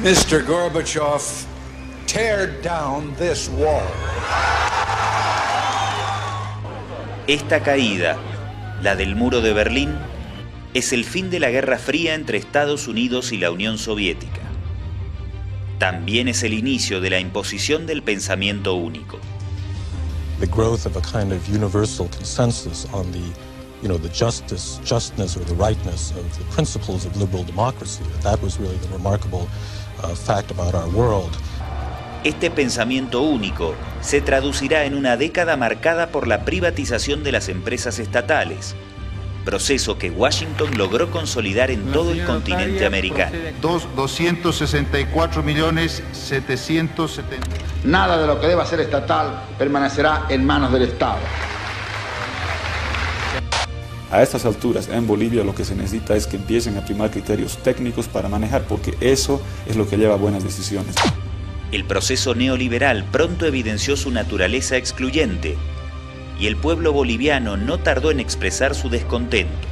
Mr. Gorbachev, tear down this wall. Esta caída, la del muro de Berlín, es el fin de la Guerra Fría entre Estados Unidos y la Unión Soviética. También es el inicio de la imposición del pensamiento único. The growth of a kind of universal consensus on the justness or the rightness of the principles of liberal democracy. That was really the remarkable fact about our world. Este pensamiento único se traducirá en una década marcada por la privatización de las empresas estatales, proceso que Washington logró consolidar en todo el continente americano. 264.770.000. Nada de lo que deba ser estatal permanecerá en manos del Estado. A estas alturas, en Bolivia, lo que se necesita es que empiecen a primar criterios técnicos para manejar, porque eso es lo que lleva a buenas decisiones. El proceso neoliberal pronto evidenció su naturaleza excluyente, y el pueblo boliviano no tardó en expresar su descontento.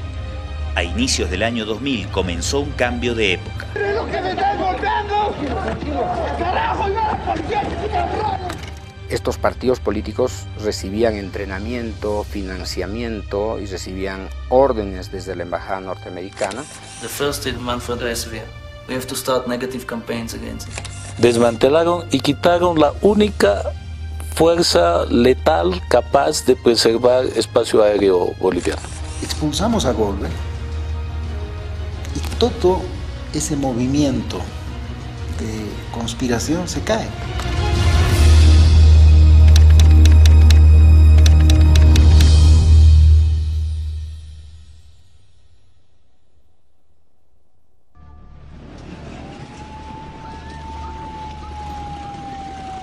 A inicios del año 2000 comenzó un cambio de época. Estos partidos políticos recibían entrenamiento, financiamiento y recibían órdenes desde la embajada norteamericana. Desmantelaron y quitaron la única fuerza letal capaz de preservar espacio aéreo boliviano. Expulsamos a Goldberg y todo ese movimiento de conspiración se cae.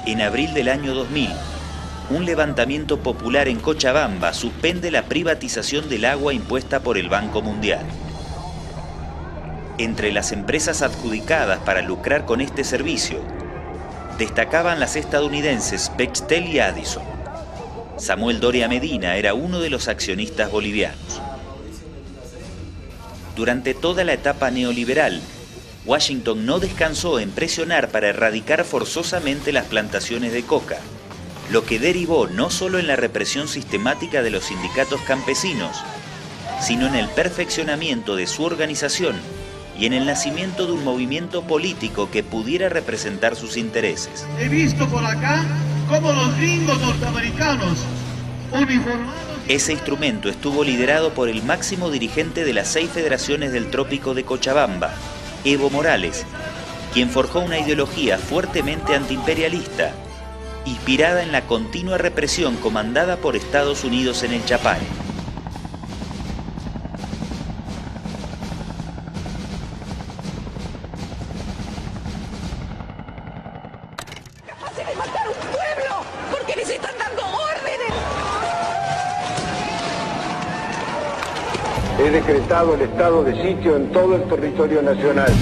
En abril del año 2000, un levantamiento popular en Cochabamba suspende la privatización del agua impuesta por el Banco Mundial. Entre las empresas adjudicadas para lucrar con este servicio, destacaban las estadounidenses Bechtel y Addison. Samuel Doria Medina era uno de los accionistas bolivianos. Durante toda la etapa neoliberal, Washington no descansó en presionar para erradicar forzosamente las plantaciones de coca, lo que derivó no solo en la represión sistemática de los sindicatos campesinos, sino en el perfeccionamiento de su organización y en el nacimiento de un movimiento político que pudiera representar sus intereses. He visto por acá cómo los gringos norteamericanos uniformados... Ese instrumento estuvo liderado por el máximo dirigente de las 6 federaciones del Trópico de Cochabamba, Evo Morales, quien forjó una ideología fuertemente antiimperialista, inspirada en la continua represión comandada por Estados Unidos en el Chapare. ¡Capaces de matar a un pueblo! ¡Porque les están dando órdenes! He decretado el estado de sitio en todo el territorio nacional.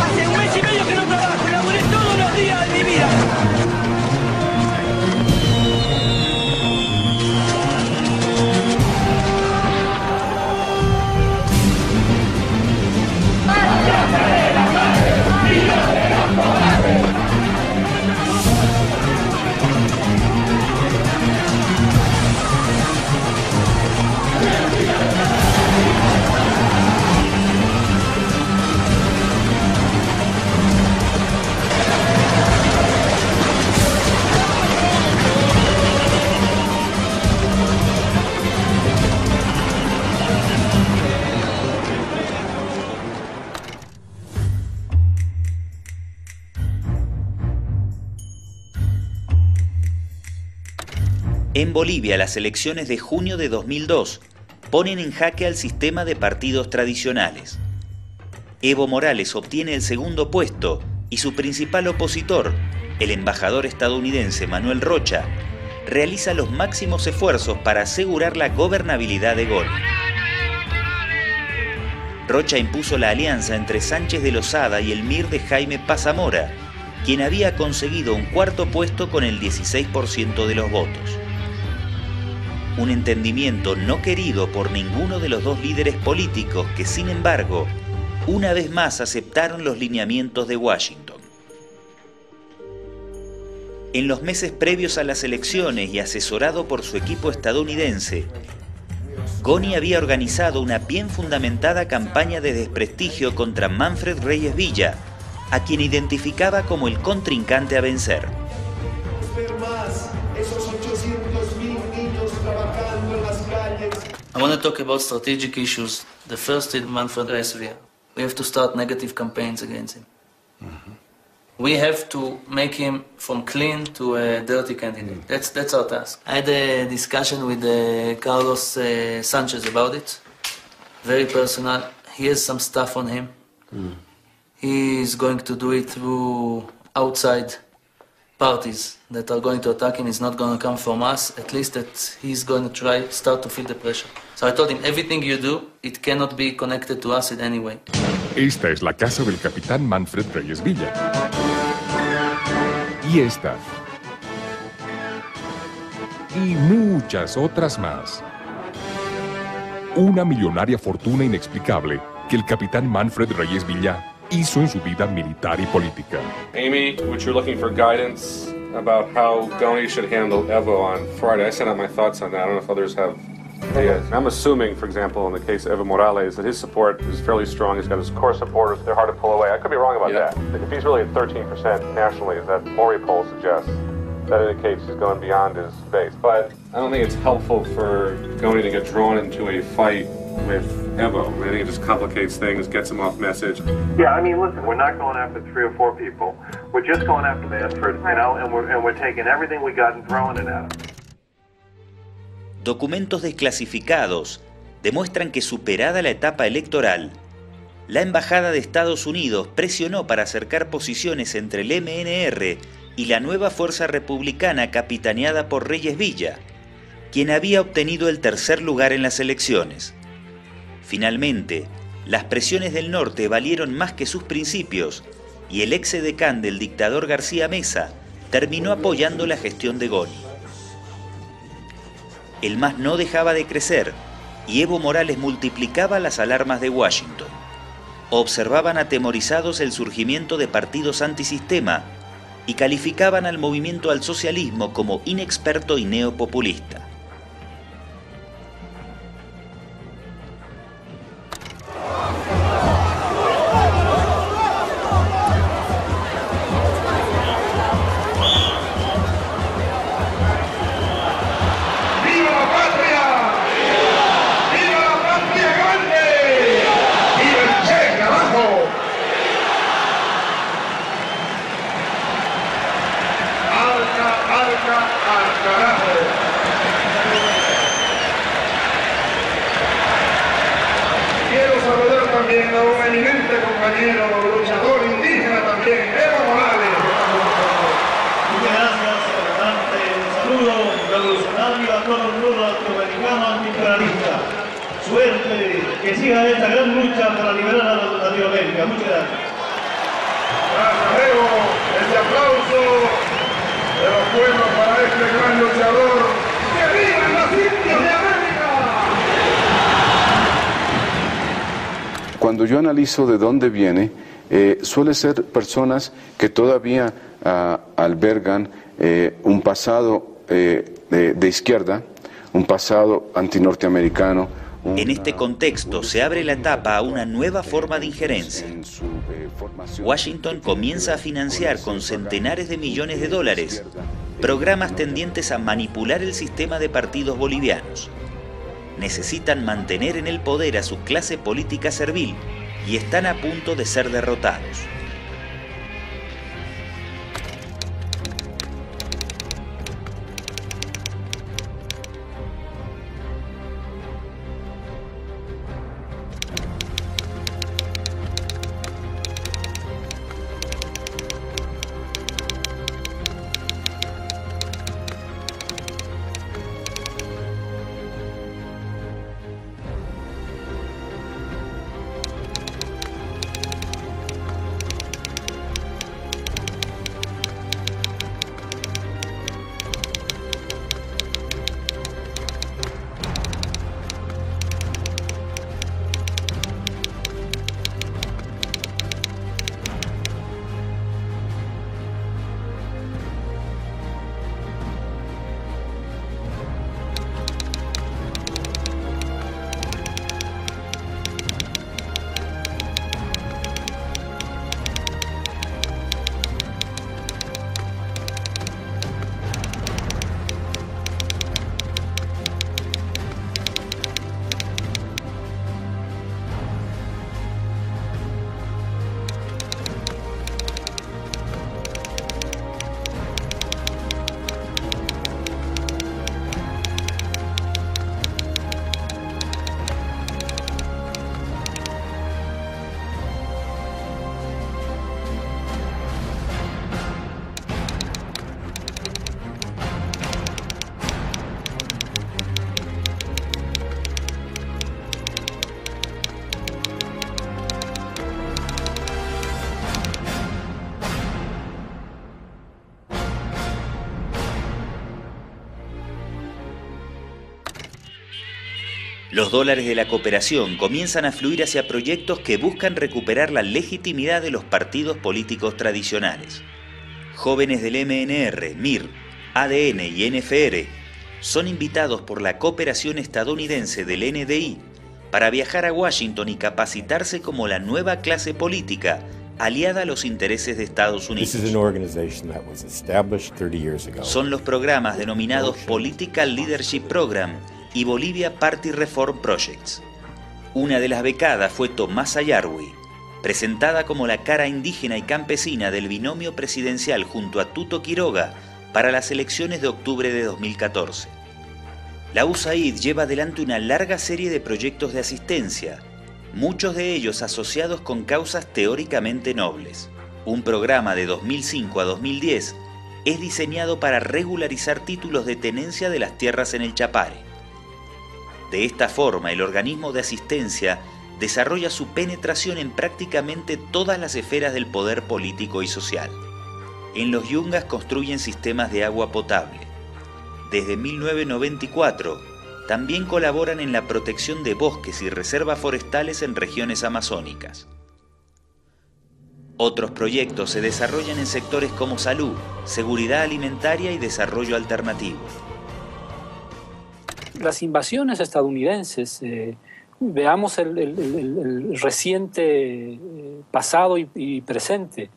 Hace un mes y medio que no trabajo, laburé todos los días de mi vida. En Bolivia, las elecciones de junio de 2002 ponen en jaque al sistema de partidos tradicionales. Evo Morales obtiene el segundo puesto y su principal opositor, el embajador estadounidense Manuel Rocha, realiza los máximos esfuerzos para asegurar la gobernabilidad de Gol. Rocha impuso la alianza entre Sánchez de Lozada y el MIR de Jaime Paz Zamora, quien había conseguido un cuarto puesto con el 16% de los votos. Un entendimiento no querido por ninguno de los dos líderes políticos que, sin embargo, una vez más aceptaron los lineamientos de Washington. En los meses previos a las elecciones y asesorado por su equipo estadounidense, Goni había organizado una bien fundamentada campaña de desprestigio contra Manfred Reyes Villa, a quien identificaba como el contrincante a vencer. I want to talk about strategic issues. The first is Manfred Reyes Villa. We have to start negative campaigns against him. We have to make him from clean to a dirty candidate. That's our task. I had a discussion with Carlos Sanchez about it. Very personal. He has some stuff on him. He's going to do it through outside parties that are going to attack him. It's not going to come from us. At least that he's going to start to feel the pressure. So I told him, everything you do, it cannot be connected to us in any way. Esta es la casa del capitán Manfred Reyes Villa. Y esta. Y muchas otras más. Una millonaria fortuna inexplicable que el capitán Manfred Reyes Villa hizo en su vida militar y política. Amy, what you're looking for guidance about how Goni should handle Evo on Friday. I sent out my thoughts on that. I don't know if others have ideas. I'm assuming, for example, in the case of Evo Morales, that his support is fairly strong. He's got his core supporters. They're hard to pull away. I could be wrong about that. If he's really at 13% nationally, as that Maury poll suggests, that indicates he's going beyond his base. But I don't think it's helpful for Goni to get drawn into a fight with Evo. I think it just complicates things, gets him off message. Yeah, I mean, listen, we're not going after 3 or 4 people. We're just going after Manfred, you know, and we're taking everything we got and throwing it at him. Documentos desclasificados demuestran que, superada la etapa electoral, la Embajada de Estados Unidos presionó para acercar posiciones entre el MNR y la nueva fuerza republicana capitaneada por Reyes Villa, quien había obtenido el tercer lugar en las elecciones. Finalmente, las presiones del norte valieron más que sus principios y el exedecán del dictador García Meza terminó apoyando la gestión de Goni. El MAS no dejaba de crecer y Evo Morales multiplicaba las alarmas de Washington. Observaban atemorizados el surgimiento de partidos antisistema y calificaban al movimiento al socialismo como inexperto y neopopulista. Suerte, que siga esta gran lucha para liberar a Latinoamérica. Muchas gracias. Gracias, Evo. Ese aplauso de los pueblos para este gran luchador. ¡Que vivan los indios de América! Cuando yo analizo de dónde viene, suele ser personas que todavía albergan un pasado de izquierda, un pasado antinorteamericano. En este contexto se abre la etapa a una nueva forma de injerencia. Washington comienza a financiar con centenares de millones de dólares programas tendientes a manipular el sistema de partidos bolivianos. Necesitan mantener en el poder a su clase política servil y están a punto de ser derrotados. Los dólares de la cooperación comienzan a fluir hacia proyectos que buscan recuperar la legitimidad de los partidos políticos tradicionales. Jóvenes del MNR, MIR, ADN y NFR son invitados por la cooperación estadounidense del NDI para viajar a Washington y capacitarse como la nueva clase política aliada a los intereses de Estados Unidos. Son los programas denominados Political Leadership Program y Bolivia Party Reform Projects. Una de las becadas fue Tomasa Yarwi, presentada como la cara indígena y campesina del binomio presidencial junto a Tuto Quiroga para las elecciones de octubre de 2014. La USAID lleva adelante una larga serie de proyectos de asistencia, muchos de ellos asociados con causas teóricamente nobles. Un programa de 2005 a 2010 es diseñado para regularizar títulos de tenencia de las tierras en el Chapare. De esta forma, el organismo de asistencia desarrolla su penetración en prácticamente todas las esferas del poder político y social. En los Yungas construyen sistemas de agua potable. Desde 1994, también colaboran en la protección de bosques y reservas forestales en regiones amazónicas. Otros proyectos se desarrollan en sectores como salud, seguridad alimentaria y desarrollo alternativo. Las invasiones estadounidenses, veamos el reciente pasado y presente,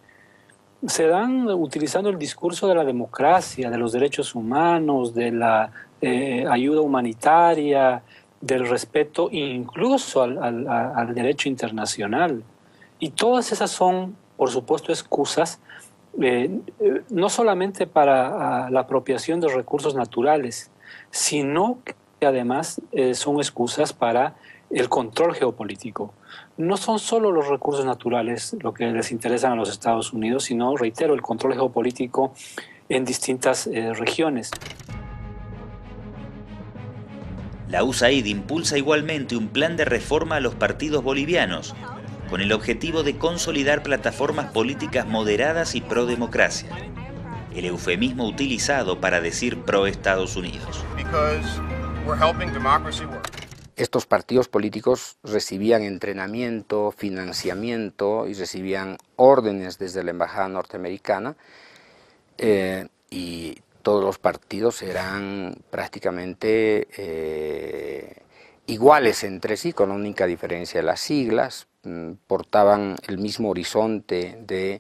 se dan utilizando el discurso de la democracia, de los derechos humanos, de la ayuda humanitaria, del respeto incluso al derecho internacional. Y todas esas son, por supuesto, excusas no solamente para la apropiación de recursos naturales, sino que además son excusas para el control geopolítico. No son solo los recursos naturales lo que les interesan a los Estados Unidos, sino, reitero, el control geopolítico en distintas regiones. La USAID impulsa igualmente un plan de reforma a los partidos bolivianos, con el objetivo de consolidar plataformas políticas moderadas y pro-democracia, el eufemismo utilizado para decir pro-Estados Unidos. Estos partidos políticos recibían entrenamiento, financiamiento y recibían órdenes desde la embajada norteamericana y todos los partidos eran prácticamente iguales entre sí, con la única diferencia de las siglas, portaban el mismo horizonte de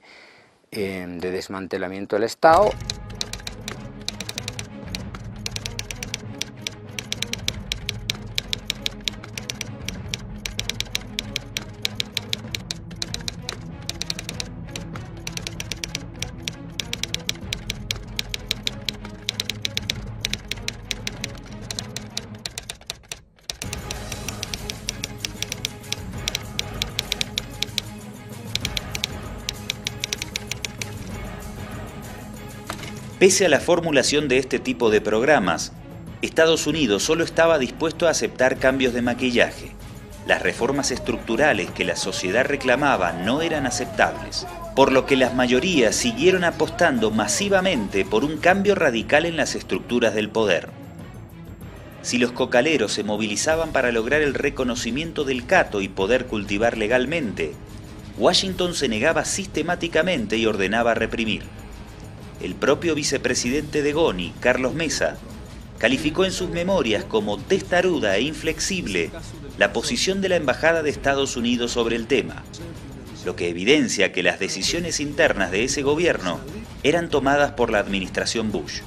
desmantelamiento del Estado. Pese a la formulación de este tipo de programas, Estados Unidos solo estaba dispuesto a aceptar cambios de maquillaje. Las reformas estructurales que la sociedad reclamaba no eran aceptables, por lo que las mayorías siguieron apostando masivamente por un cambio radical en las estructuras del poder. Si los cocaleros se movilizaban para lograr el reconocimiento del cato y poder cultivar legalmente, Washington se negaba sistemáticamente y ordenaba reprimir. El propio vicepresidente de GONI, Carlos Mesa, calificó en sus memorias como testaruda e inflexible la posición de la Embajada de Estados Unidos sobre el tema, lo que evidencia que las decisiones internas de ese gobierno eran tomadas por la administración Bush.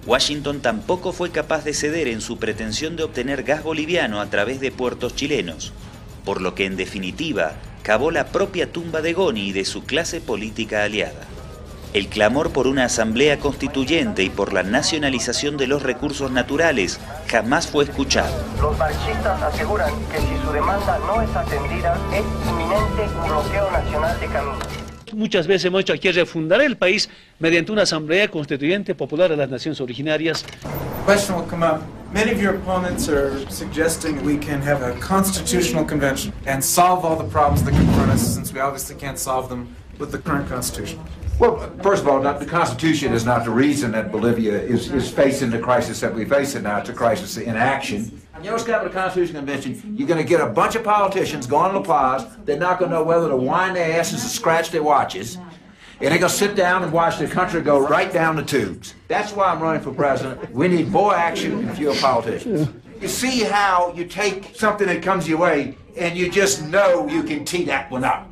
Washington tampoco fue capaz de ceder en su pretensión de obtener gas boliviano a través de puertos chilenos, por lo que en definitiva cavó la propia tumba de GONI y de su clase política aliada. El clamor por una asamblea constituyente y por la nacionalización de los recursos naturales jamás fue escuchado. Los marxistas aseguran que si su demanda no es atendida, es inminente un bloqueo nacional de caminos. Muchas veces hemos dicho que refundar el país mediante una asamblea constituyente popular de las naciones originarias. Question will come up. Many of your opponents are suggesting we can have a constitutional convention and solve all the problems that confront us, since we obviously can't solve them with the current constitution. Well, first of all, the Constitution is not the reason that Bolivia is facing the crisis that we face it now. It's a crisis in action. You know what's going to happen at the Constitution Convention? You're going to get a bunch of politicians going to La Paz. They're not going to know whether to wind their asses or scratch their watches. And they're going to sit down and watch the country go right down the tubes. That's why I'm running for president. We need more action and fewer politicians. You see how you take something that comes your way and you just know you can tee that one up.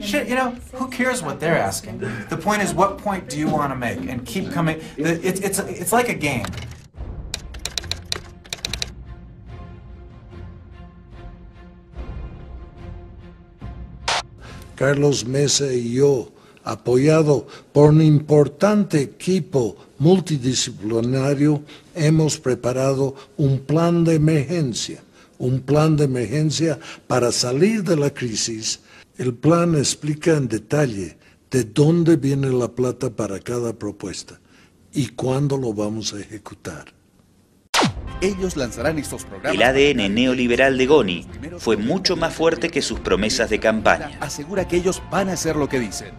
Shit, you know, who cares what they're asking? The point is, what point do you want to make? And keep coming. It's like a game. Carlos Mesa y yo, apoyado por un importante equipo multidisciplinario, hemos preparado un plan de emergencia para salir de la crisis. El plan explica en detalle de dónde viene la plata para cada propuesta y cuándo lo vamos a ejecutar. Ellos lanzarán estos programas. El ADN neoliberal de Goni fue mucho más fuerte que sus promesas de campaña. Asegura que ellos van a hacer lo que dicen.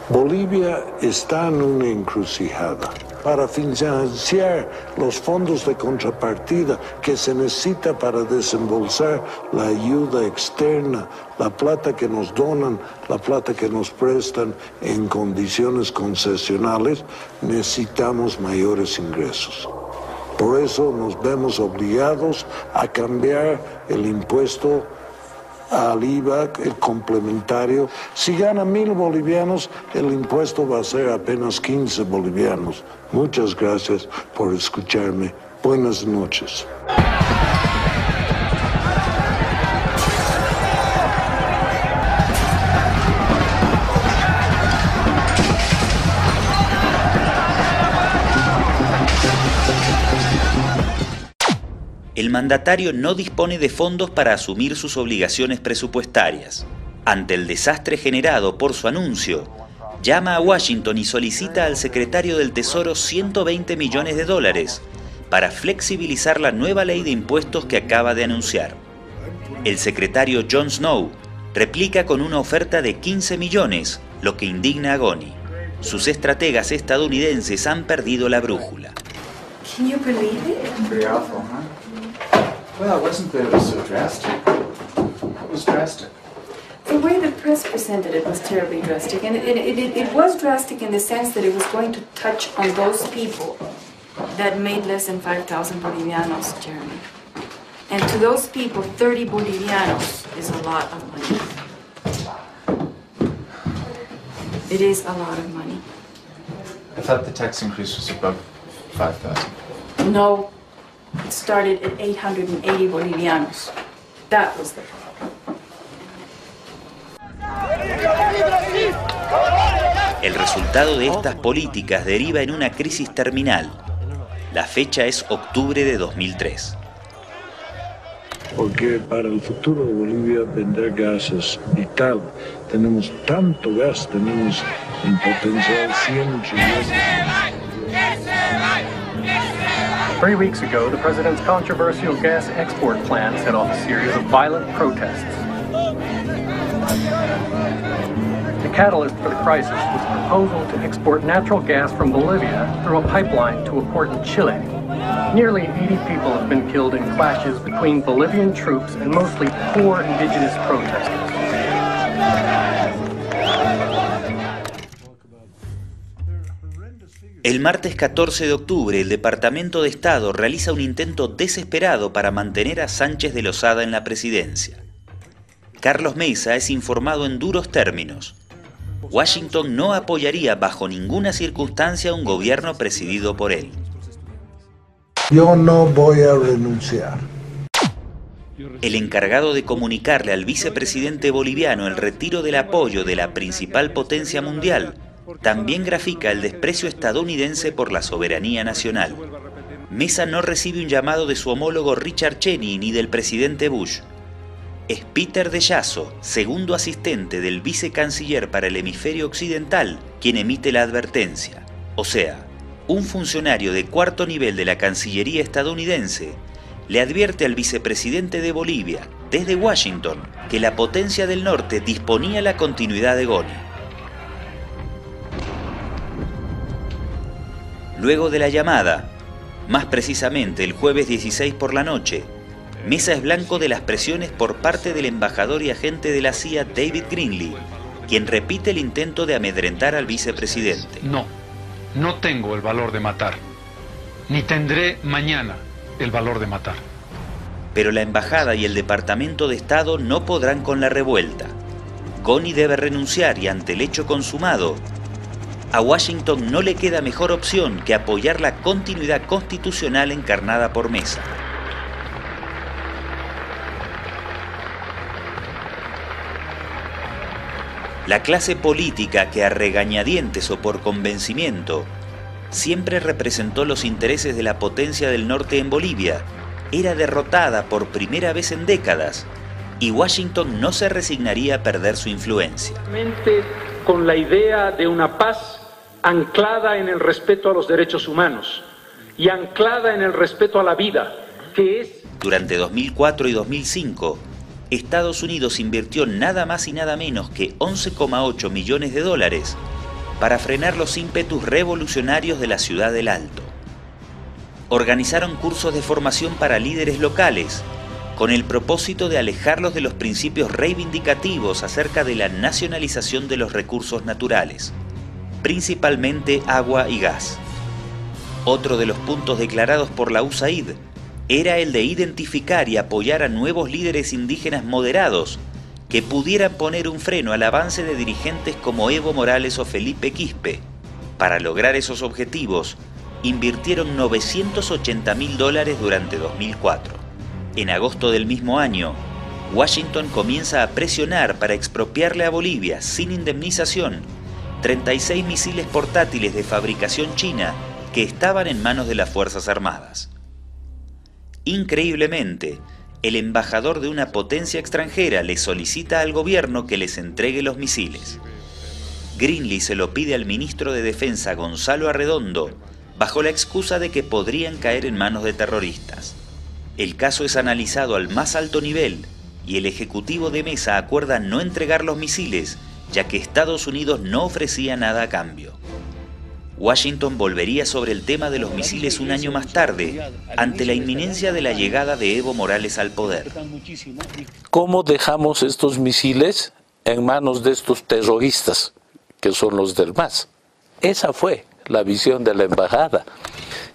Bolivia está en una encrucijada. Para financiar los fondos de contrapartida que se necesita para desembolsar la ayuda externa, la plata que nos donan, la plata que nos prestan en condiciones concesionales, necesitamos mayores ingresos. Por eso nos vemos obligados a cambiar el impuesto al IVA, el complementario. Si gana 1,000 bolivianos, el impuesto va a ser apenas 15 bolivianos. Muchas gracias por escucharme. Buenas noches. El mandatario no dispone de fondos para asumir sus obligaciones presupuestarias. Ante el desastre generado por su anuncio, llama a Washington y solicita al secretario del Tesoro $120 millones para flexibilizar la nueva ley de impuestos que acaba de anunciar. El secretario Jon Snow replica con una oferta de 15 millones, lo que indigna a Goni. Sus estrategas estadounidenses han perdido la brújula. Can you believe it? Pretty awful, huh? Well, it wasn't that it was so drastic. It was drastic. The way the press presented it was terribly drastic, and it was drastic in the sense that it was going to touch on those people that made less than 5,000 Bolivianos, Jeremy. And to those people, 30 Bolivianos is a lot of money. It is a lot of money. I thought the tax increase was above 5,000. No, it started at 880 Bolivianos. That was the problem. El resultado de estas políticas deriva en una crisis terminal. La fecha es octubre de 2003. Porque para el futuro de Bolivia vender gas es vital. Tenemos tanto gas, tenemos en potencial 100 millones. 3 weeks ago, the president's controversial gas export plan set off a series of violent protests. The catalyst for the crisis was a proposal to export natural gas from Bolivia through a pipeline to a port in Chile. Nearly 80 people have been killed in clashes between Bolivian troops and mostly poor indigenous protesters. El martes 14 de octubre, el Departamento de Estado realiza un intento desesperado para mantener a Sánchez de Lozada en la presidencia. Carlos Mesa es informado en duros términos. Washington no apoyaría bajo ninguna circunstancia un gobierno presidido por él. Yo no voy a renunciar. El encargado de comunicarle al vicepresidente boliviano el retiro del apoyo de la principal potencia mundial también grafica el desprecio estadounidense por la soberanía nacional. Mesa no recibe un llamado de su homólogo Richard Cheney ni del presidente Bush. Es Peter de Jasso, segundo asistente del vicecanciller para el hemisferio occidental, quien emite la advertencia. O sea, un funcionario de cuarto nivel de la Cancillería estadounidense le advierte al vicepresidente de Bolivia, desde Washington, que la potencia del norte disponía la continuidad de Goni. Luego de la llamada, más precisamente el jueves 16 por la noche, Mesa es blanco de las presiones por parte del embajador y agente de la CIA David Greenlee, quien repite el intento de amedrentar al vicepresidente. No tengo el valor de matar, ni tendré mañana el valor de matar. Pero la embajada y el Departamento de Estado no podrán con la revuelta. Goni debe renunciar y ante el hecho consumado, a Washington no le queda mejor opción que apoyar la continuidad constitucional encarnada por Mesa. La clase política que a regañadientes o por convencimiento siempre representó los intereses de la potencia del norte en Bolivia, era derrotada por primera vez en décadas y Washington no se resignaría a perder su influencia. Con la idea de una paz anclada en el respeto a los derechos humanos y anclada en el respeto a la vida, que es... Durante 2004 y 2005, Estados Unidos invirtió nada más y nada menos que 11,8 millones de dólares para frenar los ímpetus revolucionarios de la Ciudad del Alto. Organizaron cursos de formación para líderes locales, con el propósito de alejarlos de los principios reivindicativos acerca de la nacionalización de los recursos naturales, principalmente agua y gas. Otro de los puntos declarados por la USAID era el de identificar y apoyar a nuevos líderes indígenas moderados que pudieran poner un freno al avance de dirigentes como Evo Morales o Felipe Quispe. Para lograr esos objetivos, invirtieron $980.000 durante 2004. En agosto del mismo año, Washington comienza a presionar para expropiarle a Bolivia, sin indemnización, 36 misiles portátiles de fabricación china que estaban en manos de las Fuerzas Armadas. Increíblemente, el embajador de una potencia extranjera le solicita al gobierno que les entregue los misiles. Greenlee se lo pide al ministro de Defensa Gonzalo Arredondo, bajo la excusa de que podrían caer en manos de terroristas. El caso es analizado al más alto nivel y el ejecutivo de Mesa acuerda no entregar los misiles, ya que Estados Unidos no ofrecía nada a cambio. Washington volvería sobre el tema de los misiles un año más tarde, ante la inminencia de la llegada de Evo Morales al poder. ¿Cómo dejamos estos misiles en manos de estos terroristas, que son los del MAS? Esa fue la visión de la embajada.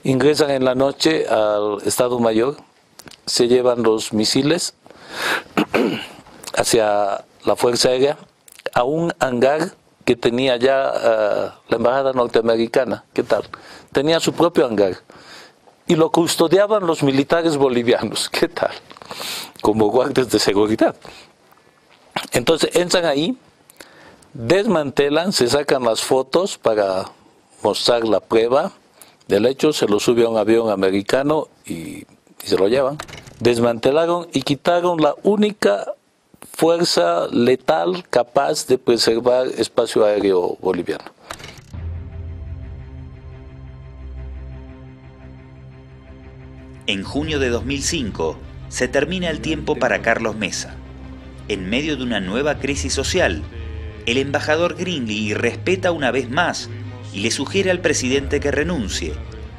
Ingresan en la noche al Estado Mayor, se llevan los misiles hacia la Fuerza Aérea, a un hangar que tenía ya la embajada norteamericana. ¿Qué tal? Tenía su propio hangar y lo custodiaban los militares bolivianos. ¿Qué tal? Como guardias de seguridad. Entonces entran ahí, desmantelan, se sacan las fotos para mostrar la prueba del hecho, se lo sube a un avión americano y se lo llevan. Desmantelaron y quitaron la única fuerza letal capaz de preservar espacio aéreo boliviano. En junio de 2005 se termina el tiempo para Carlos Mesa. En medio de una nueva crisis social, el embajador Greenlee respeta una vez más y le sugiere al presidente que renuncie,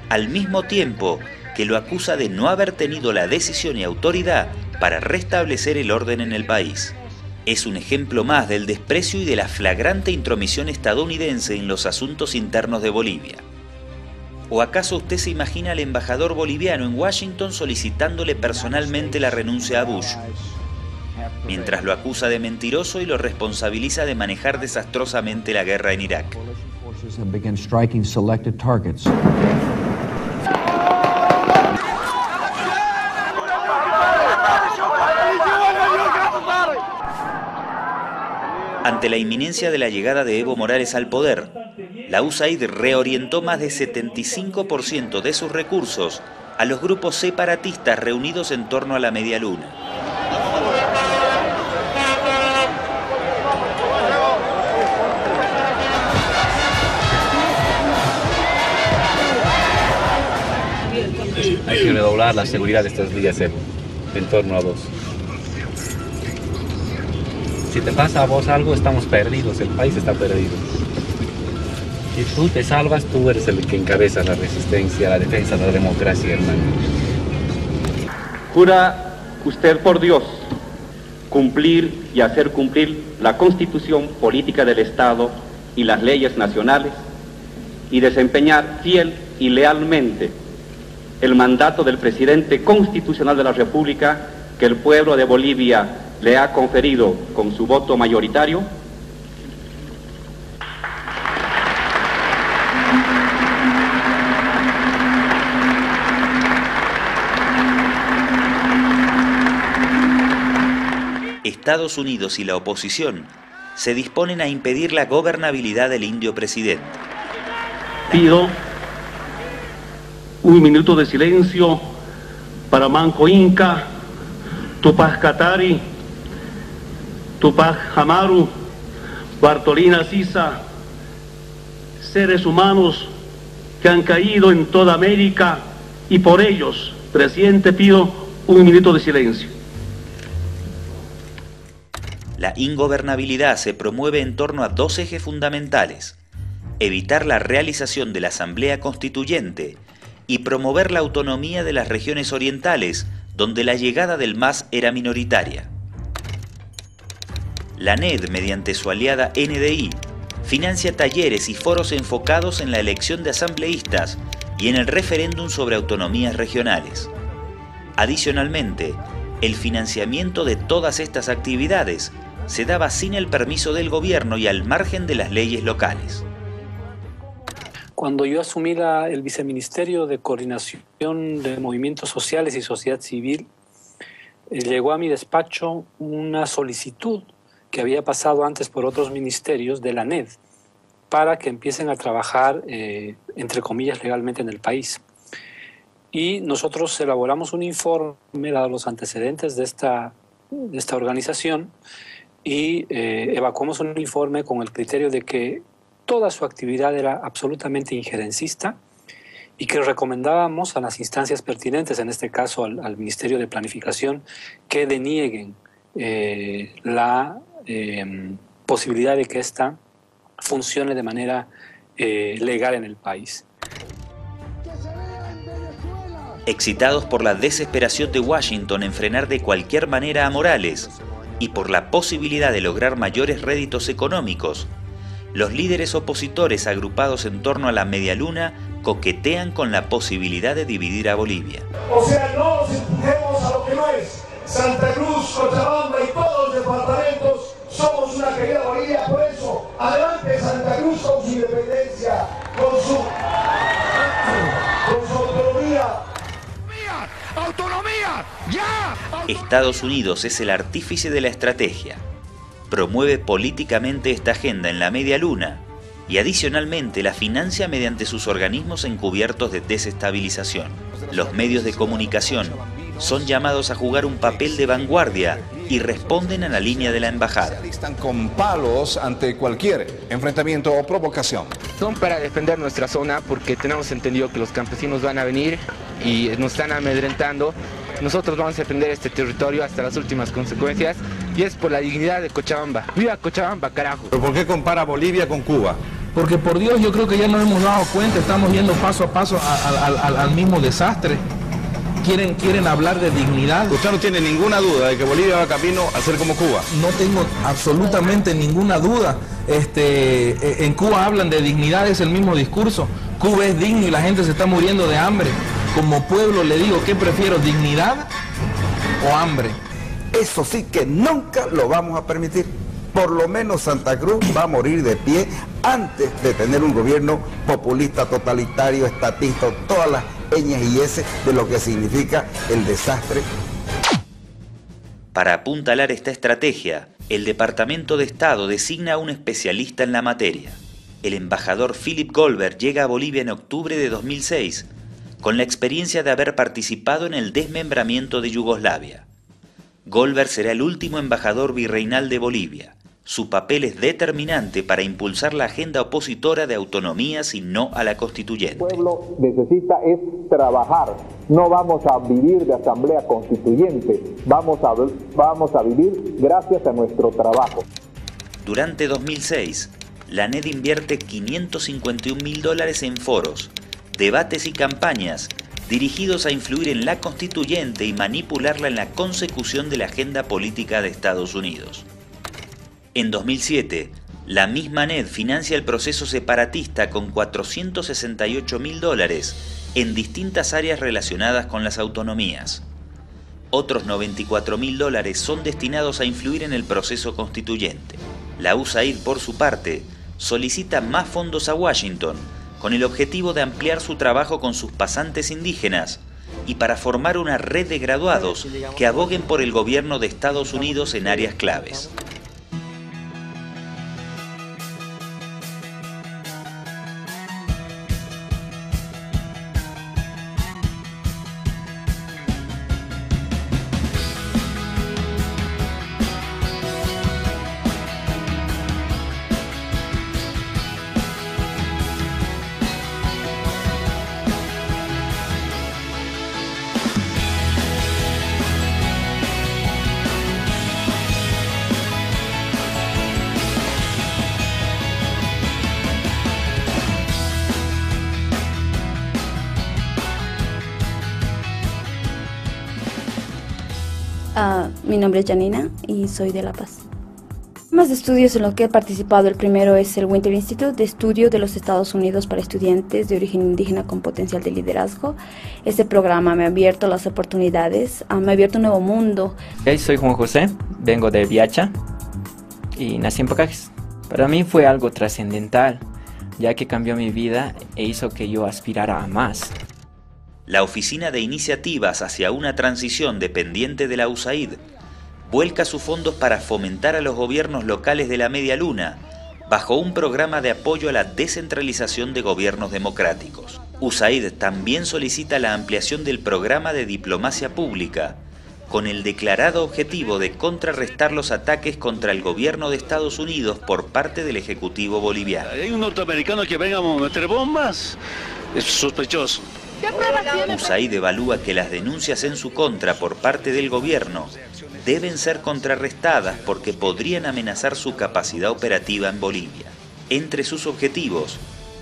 al mismo tiempo que lo acusa de no haber tenido la decisión y autoridad para restablecer el orden en el país. Es un ejemplo más del desprecio y de la flagrante intromisión estadounidense en los asuntos internos de Bolivia. ¿O acaso usted se imagina al embajador boliviano en Washington solicitándole personalmente la renuncia a Bush, mientras lo acusa de mentiroso y lo responsabiliza de manejar desastrosamente la guerra en Irak? Ante la inminencia de la llegada de Evo Morales al poder, la USAID reorientó más de 75% de sus recursos a los grupos separatistas reunidos en torno a la Media Luna. I hear it all doblar la seguridad de estas vías en torno a vos. Si te pasa a vos algo, estamos perdidos, el país está perdido. Si tú te salvas, tú eres el que encabeza la resistencia, la defensa de la democracia, hermano. Jura usted por Dios cumplir y hacer cumplir la Constitución Política del Estado y las leyes nacionales y desempeñar fiel y lealmente el mandato del presidente constitucional de la República que el pueblo de Bolivia le ha conferido con su voto mayoritario. Estados Unidos y la oposición se disponen a impedir la gobernabilidad del indio presidente. Pido un minuto de silencio para Manco Inca, Tupac Katari, Tupac Amaru, Bartolina Sisa, seres humanos que han caído en toda América, y por ellos, presidente, pido un minuto de silencio. La ingobernabilidad se promueve en torno a dos ejes fundamentales: evitar la realización de la Asamblea Constituyente y promover la autonomía de las regiones orientales, donde la llegada del MAS era minoritaria. La ANED, mediante su aliada NDI, financia talleres y foros enfocados en la elección de asambleístas y en el referéndum sobre autonomías regionales. Adicionalmente, el financiamiento de todas estas actividades se daba sin el permiso del gobierno y al margen de las leyes locales. Cuando yo asumí el viceministerio de coordinación de movimientos sociales y sociedad civil, llegó a mi despacho una solicitud que había pasado antes por otros ministerios de la ANED para que empiecen a trabajar, entre comillas, legalmente en el país. Y nosotros elaboramos un informe, dado los antecedentes de esta organización, y evacuamos un informe con el criterio de que toda su actividad era absolutamente injerencista y que recomendábamos a las instancias pertinentes, en este caso al Ministerio de Planificación, que denieguen la posibilidad de que ésta funcione de manera legal en el país. Excitados por la desesperación de Washington en frenar de cualquier manera a Morales y por la posibilidad de lograr mayores réditos económicos, los líderes opositores agrupados en torno a la medialuna coquetean con la posibilidad de dividir a Bolivia. O sea, no nos empujemos a lo que no es. Santa Cruz, Cochabamba y todos los departamentos somos una querida Bolivia, por eso, adelante Santa Cruz con su independencia, con su autonomía. ¡Autonomía! ¡Ya! Estados Unidos es el artífice de la estrategia. Promueve políticamente esta agenda en la media luna y adicionalmente la financia mediante sus organismos encubiertos de desestabilización. Los medios de comunicación son llamados a jugar un papel de vanguardia y responden a la línea de la embajada. Están con palos ante cualquier enfrentamiento o provocación. Son para defender nuestra zona porque tenemos entendido que los campesinos van a venir y nos están amedrentando. Nosotros vamos a defender este territorio hasta las últimas consecuencias y es por la dignidad de Cochabamba. ¡Viva Cochabamba, carajo! ¿Pero por qué compara Bolivia con Cuba? Porque por Dios yo creo que ya nos hemos dado cuenta, estamos yendo paso a paso al mismo desastre. Quieren hablar de dignidad. Usted no tiene ninguna duda de que Bolivia va camino a ser como Cuba. No tengo absolutamente ninguna duda. En Cuba hablan de dignidad, es el mismo discurso. Cuba es digno y la gente se está muriendo de hambre. Como pueblo le digo, ¿qué prefiero, dignidad o hambre? Eso sí que nunca lo vamos a permitir. Por lo menos Santa Cruz va a morir de pie antes de tener un gobierno populista, totalitario, estatista, todas las ñes y eses de lo que significa el desastre. Para apuntalar esta estrategia, el Departamento de Estado designa a un especialista en la materia. El embajador Philip Goldberg llega a Bolivia en octubre de 2006, con la experiencia de haber participado en el desmembramiento de Yugoslavia. Goldberg será el último embajador virreinal de Bolivia. su papel es determinante para impulsar la agenda opositora de autonomías y no a la constituyente. El pueblo necesita es trabajar. No vamos a vivir de asamblea constituyente, vamos a vivir gracias a nuestro trabajo. Durante 2006, la ANED invierte $551.000 en foros, debates y campañas dirigidos a influir en la constituyente y manipularla en la consecución de la agenda política de Estados Unidos. En 2007, la misma ANED financia el proceso separatista con $468.000 en distintas áreas relacionadas con las autonomías. Otros $94.000 son destinados a influir en el proceso constituyente. La USAID, por su parte, solicita más fondos a Washington con el objetivo de ampliar su trabajo con sus pasantes indígenas y para formar una red de graduados que aboguen por el gobierno de Estados Unidos en áreas claves. Mi nombre es Janina y soy de La Paz. Más estudios en los que he participado, el primero es el Winter Institute de Estudio de los Estados Unidos para estudiantes de origen indígena con potencial de liderazgo. Este programa me ha abierto las oportunidades, me ha abierto un nuevo mundo. Soy Juan José, vengo de Viacha y nací en Pacajes. Para mí fue algo trascendental, ya que cambió mi vida e hizo que yo aspirara a más. La Oficina de Iniciativas hacia una Transición dependiente de la USAID vuelca sus fondos para fomentar a los gobiernos locales de la Media Luna bajo un programa de apoyo a la descentralización de gobiernos democráticos. USAID también solicita la ampliación del programa de diplomacia pública con el declarado objetivo de contrarrestar los ataques contra el gobierno de Estados Unidos por parte del Ejecutivo boliviano. Hay un norteamericano que venga a meter bombas, es sospechoso. USAID evalúa que las denuncias en su contra por parte del gobierno deben ser contrarrestadas porque podrían amenazar su capacidad operativa en Bolivia. Entre sus objetivos,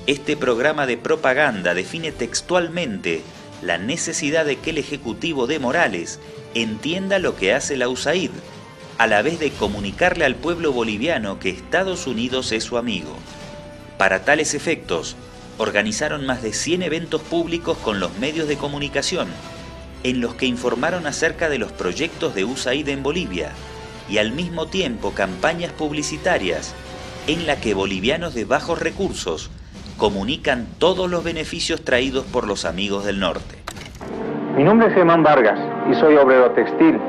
este programa de propaganda define textualmente la necesidad de que el Ejecutivo de Morales entienda lo que hace la USAID, a la vez de comunicarle al pueblo boliviano que Estados Unidos es su amigo. Para tales efectos, organizaron más de 100 eventos públicos con los medios de comunicación, en los que informaron acerca de los proyectos de USAID en Bolivia, y al mismo tiempo campañas publicitarias, en la que bolivianos de bajos recursos comunican todos los beneficios traídos por los amigos del norte. Mi nombre es Germán Vargas y soy obrero textil.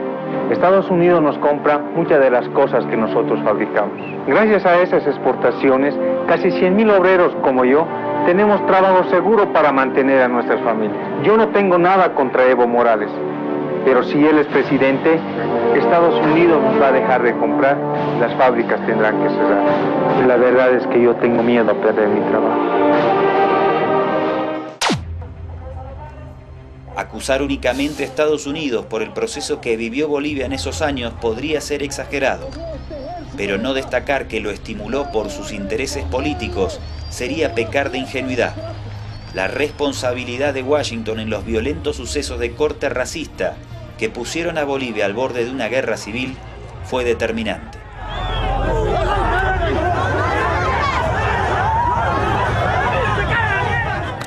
Estados Unidos nos compra muchas de las cosas que nosotros fabricamos. Gracias a esas exportaciones, casi 100.000 obreros como yo tenemos trabajo seguro para mantener a nuestras familias. Yo no tengo nada contra Evo Morales, pero si él es presidente, Estados Unidos nos va a dejar de comprar, las fábricas tendrán que cerrar. La verdad es que yo tengo miedo a perder mi trabajo. Acusar únicamente a Estados Unidos por el proceso que vivió Bolivia en esos años podría ser exagerado, pero no destacar que lo estimuló por sus intereses políticos sería pecar de ingenuidad. La responsabilidad de Washington en los violentos sucesos de corte racista que pusieron a Bolivia al borde de una guerra civil fue determinante.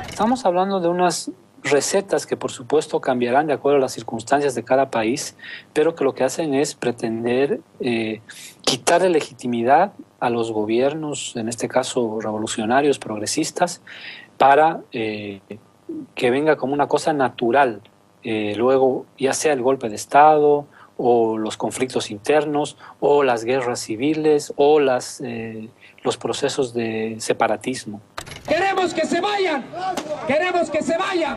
Estamos hablando de unas recetas que por supuesto cambiarán de acuerdo a las circunstancias de cada país, pero que lo que hacen es pretender quitarle legitimidad a los gobiernos, en este caso revolucionarios, progresistas, para que venga como una cosa natural, luego ya sea el golpe de Estado o los conflictos internos o las guerras civiles o los procesos de separatismo. ¡Queremos que se vayan! ¡Queremos que se vayan!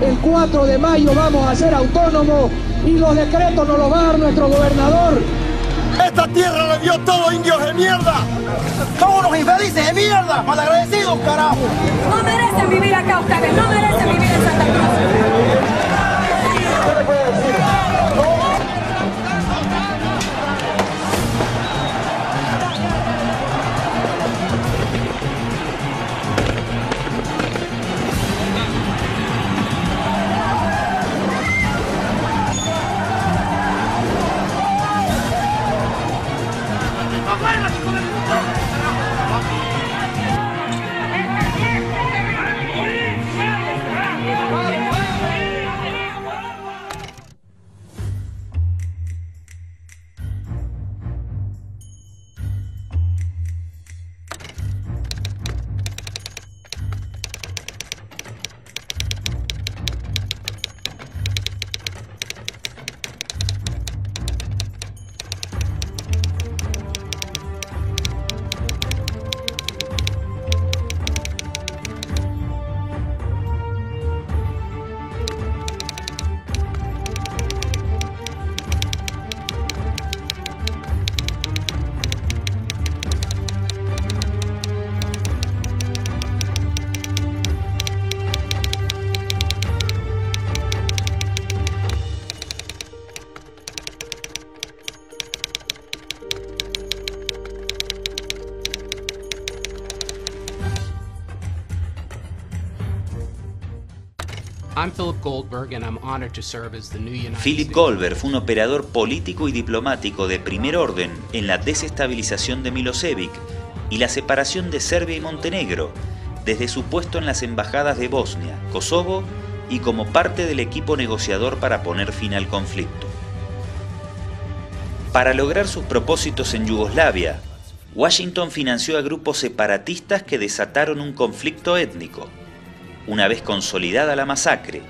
El 4 de mayo vamos a ser autónomos y los decretos nos los va a dar nuestro gobernador. Esta tierra le dio todo indios de mierda. Somos unos infelices de mierda, malagradecidos, carajo. No merecen vivir acá ustedes, no merecen vivir en Santa Cruz. Philip Goldberg fue un operador político y diplomático de primer orden en la desestabilización de Milosevic y la separación de Serbia y Montenegro, desde su puesto en las embajadas de Bosnia, Kosovo y como parte del equipo negociador para poner fin al conflicto. Para lograr sus propósitos en Yugoslavia, Washington financió a grupos separatistas que desataron un conflicto étnico. Una vez consolidada la masacre,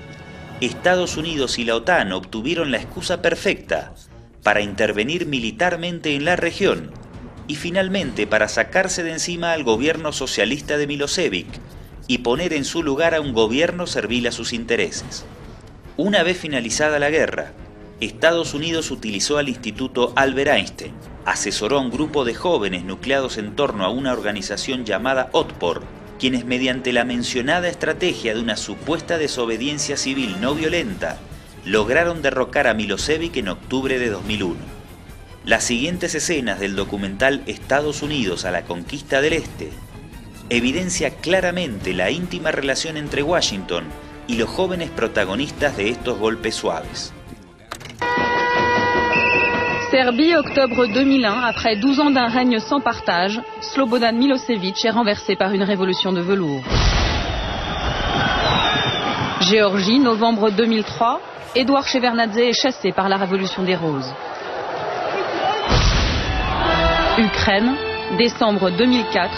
Estados Unidos y la OTAN obtuvieron la excusa perfecta para intervenir militarmente en la región y finalmente para sacarse de encima al gobierno socialista de Milosevic y poner en su lugar a un gobierno servil a sus intereses. Una vez finalizada la guerra, Estados Unidos utilizó al Instituto Albert Einstein, asesoró a un grupo de jóvenes nucleados en torno a una organización llamada Otpor, quienes mediante la mencionada estrategia de una supuesta desobediencia civil no violenta, lograron derrocar a Milosevic en octubre de 2001. Las siguientes escenas del documental Estados Unidos a la conquista del Este evidencia claramente la íntima relación entre Washington y los jóvenes protagonistas de estos golpes suaves. Serbie, octobre 2001, après 12 ans d'un règne sans partage, Slobodan Milosevic est renversé par une révolution de velours. Géorgie, novembre 2003, Edouard Shevardnadze est chassé par la révolution des roses. Ukraine, décembre 2004,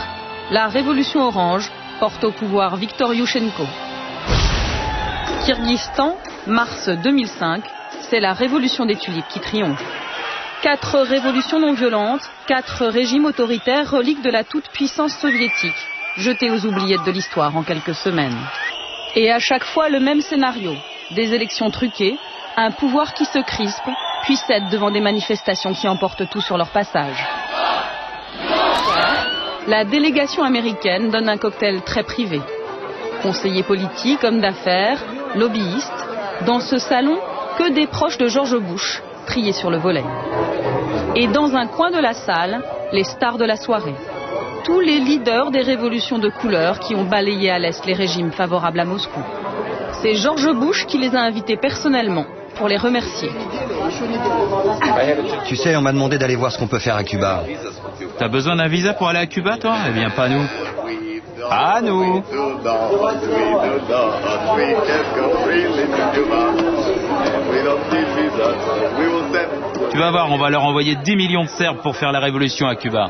la révolution orange porte au pouvoir Viktor Yushchenko. Kirghizistan, mars 2005, c'est la révolution des tulipes qui triomphe. 4 révolutions non violentes, 4 régimes autoritaires reliques de la toute-puissance soviétique, jetés aux oubliettes de l'histoire en quelques semaines. Et à chaque fois le même scénario, des élections truquées, un pouvoir qui se crispe, puis cède devant des manifestations qui emportent tout sur leur passage. La délégation américaine donne un cocktail très privé. Conseillers politiques, hommes d'affaires, lobbyistes, dans ce salon, que des proches de George Bush, triés sur le volet. Et dans un coin de la salle, les stars de la soirée. Tous les leaders des révolutions de couleur qui ont balayé à l'Est les régimes favorables à Moscou. C'est George Bush qui les a invités personnellement pour les remercier. Tu sais, on m'a demandé d'aller voir ce qu'on peut faire à Cuba. T'as besoin d'un visa pour aller à Cuba, toi? Eh bien, pas nous. Pas nous. Tu vas voir, on va leur envoyer 10 millions de Serbes pour faire la révolution à Cuba.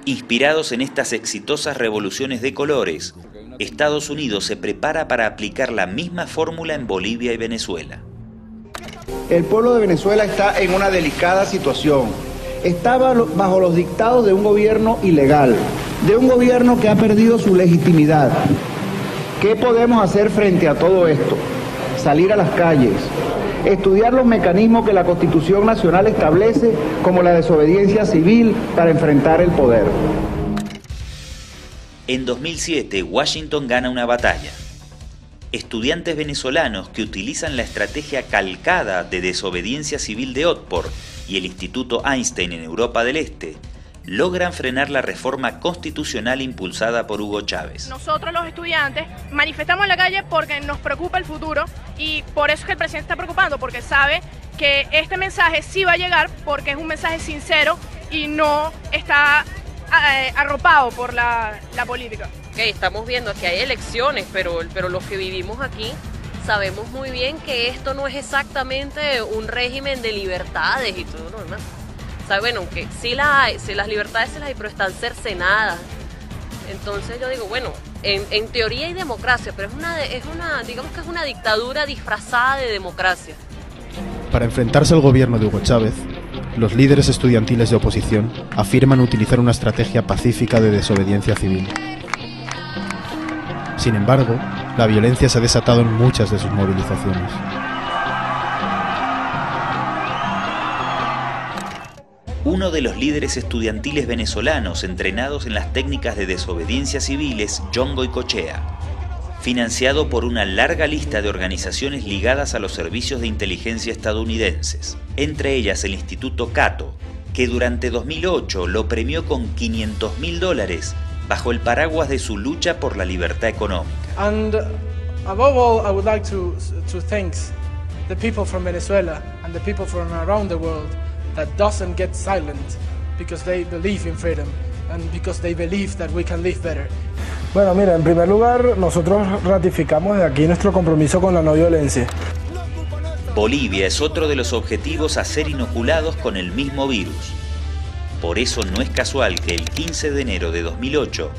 Inspirados en estas exitosas revoluciones de colores, Estados Unidos se prepara para aplicar la misma fórmula en Bolivia y Venezuela. El pueblo de Venezuela está en una delicada situación. Estaba bajo los dictados de un gobierno ilegal, de un gobierno que ha perdido su legitimidad, ¿Qué podemos hacer frente a todo esto? Salir a las calles, estudiar los mecanismos que la Constitución Nacional establece, como la desobediencia civil, para enfrentar el poder. En 2007, Washington gana una batalla. Estudiantes venezolanos que utilizan la estrategia calcada de desobediencia civil de Otpor y el Instituto Einstein en Europa del Este logran frenar la reforma constitucional impulsada por Hugo Chávez. Nosotros los estudiantes manifestamos en la calle porque nos preocupa el futuro y por eso es que el presidente está preocupando, porque sabe que este mensaje sí va a llegar porque es un mensaje sincero y no está arropado por la política. Okay, estamos viendo que hay elecciones, pero los que vivimos aquí sabemos muy bien que esto no es exactamente un régimen de libertades y todo lo demás. O sea, bueno, que sí las hay, sí, las libertades se las hay, pero están cercenadas. Entonces yo digo, bueno, en teoría hay democracia, pero digamos que es una dictadura disfrazada de democracia. Para enfrentarse al gobierno de Hugo Chávez, los líderes estudiantiles de oposición afirman utilizar una estrategia pacífica de desobediencia civil. Sin embargo, la violencia se ha desatado en muchas de sus movilizaciones. Uno de los líderes estudiantiles venezolanos entrenados en las técnicas de desobediencia civil es John Goycochea, financiado por una larga lista de organizaciones ligadas a los servicios de inteligencia estadounidenses, entre ellas el Instituto Cato, que durante 2008 lo premió con $500.000 bajo el paraguas de su lucha por la libertad económica. And above all, I would like to thank the people from Venezuela and the people from around the world that doesn't get silent because they believe in freedom and because they believe that we can live better. Bueno, mira, en primer lugar, nosotros ratificamos de aquí nuestro compromiso con la no violencia. Bolivia es otro de los objetivos a ser inoculados con el mismo virus. Por eso no es casual que el 15 de enero de 2008,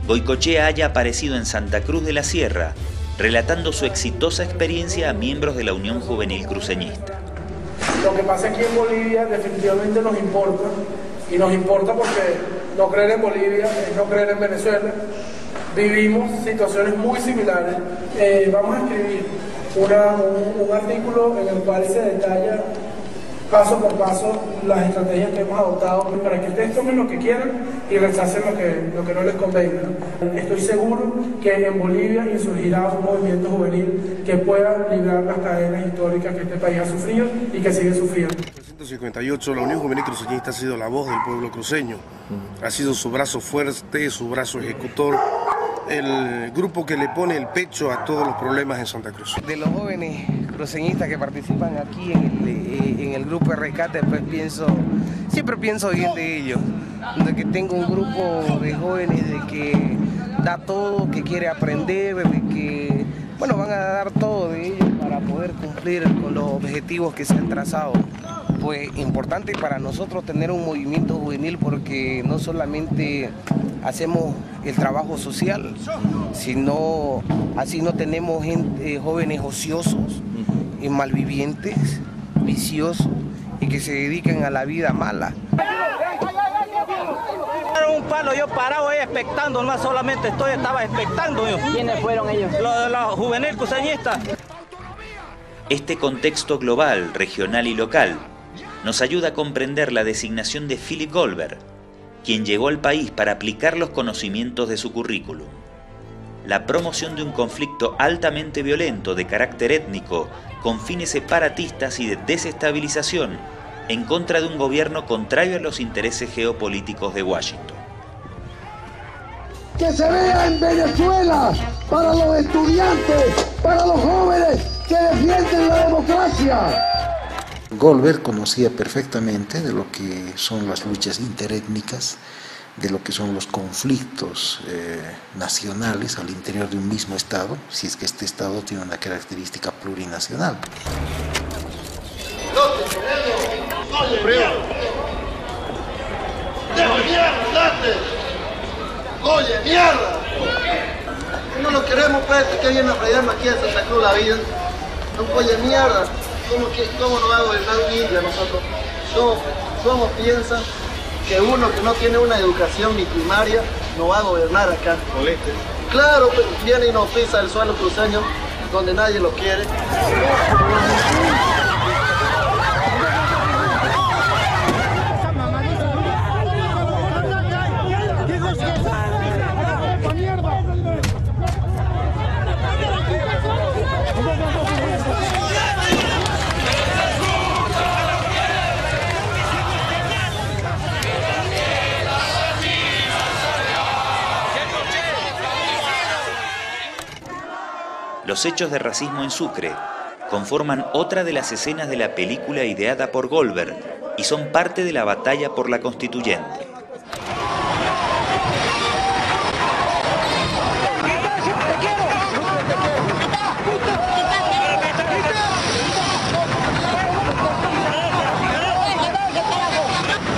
Goycochea haya aparecido en Santa Cruz de la Sierra, relatando su exitosa experiencia a miembros de la Unión Juvenil Cruceñista. Lo que pasa aquí en Bolivia definitivamente nos importa, y nos importa porque no creer en Bolivia es no creer en Venezuela. Vivimos situaciones muy similares. Vamos a escribir un artículo en el cual se detalla paso por paso las estrategias que hemos adoptado para que ustedes tomen lo que quieran y rechacen lo que no les convenga. Estoy seguro que en Bolivia insurgirá un movimiento juvenil que pueda librar las cadenas históricas que este país ha sufrido y que sigue sufriendo. En 1958 la Unión Juvenil Cruceñista ha sido la voz del pueblo cruceño, ha sido su brazo fuerte, su brazo ejecutor, el grupo que le pone el pecho a todos los problemas en Santa Cruz. De los jóvenes cruceñistas que participan aquí en el grupo de rescate, pues siempre pienso bien de ellos, de que tengo un grupo de jóvenes de que da todo, que quiere aprender, de que bueno, van a dar todo de ellos para poder cumplir con los objetivos que se han trazado. Pues importante para nosotros tener un movimiento juvenil porque no solamente hacemos el trabajo social, sino así no tenemos jóvenes ociosos, malvivientes, viciosos y que se dedican a la vida mala. Un palo, yo parado ahí expectando, no solamente estaba expectando yo. ¿Quiénes fueron ellos? Los Juvenil Cruceñistas. Este contexto global, regional y local nos ayuda a comprender la designación de Philip Goldberg, quien llegó al país para aplicar los conocimientos de su currículum. La promoción de un conflicto altamente violento de carácter étnico con fines separatistas y de desestabilización en contra de un gobierno contrario a los intereses geopolíticos de Washington. Que se vea en Venezuela para los estudiantes, para los jóvenes que defienden la democracia. Goldberg conocía perfectamente de lo que son las luchas interétnicas, de lo que son los conflictos nacionales al interior de un mismo Estado, si es que este Estado tiene una característica plurinacional. ¡Oye, mierda! No lo queremos, pues, que viene a fregarnos aquí en Santa Cruz la vida. No, oye, mierda. ¿Cómo nos va a gobernar un indio nosotros? ¿Cómo piensan que uno que no tiene una educación ni primaria no va a gobernar acá? Claro, viene y nos pisa el suelo cruceño, donde nadie lo quiere. Los hechos de racismo en Sucre conforman otra de las escenas de la película ideada por Goldberg y son parte de la batalla por la constituyente.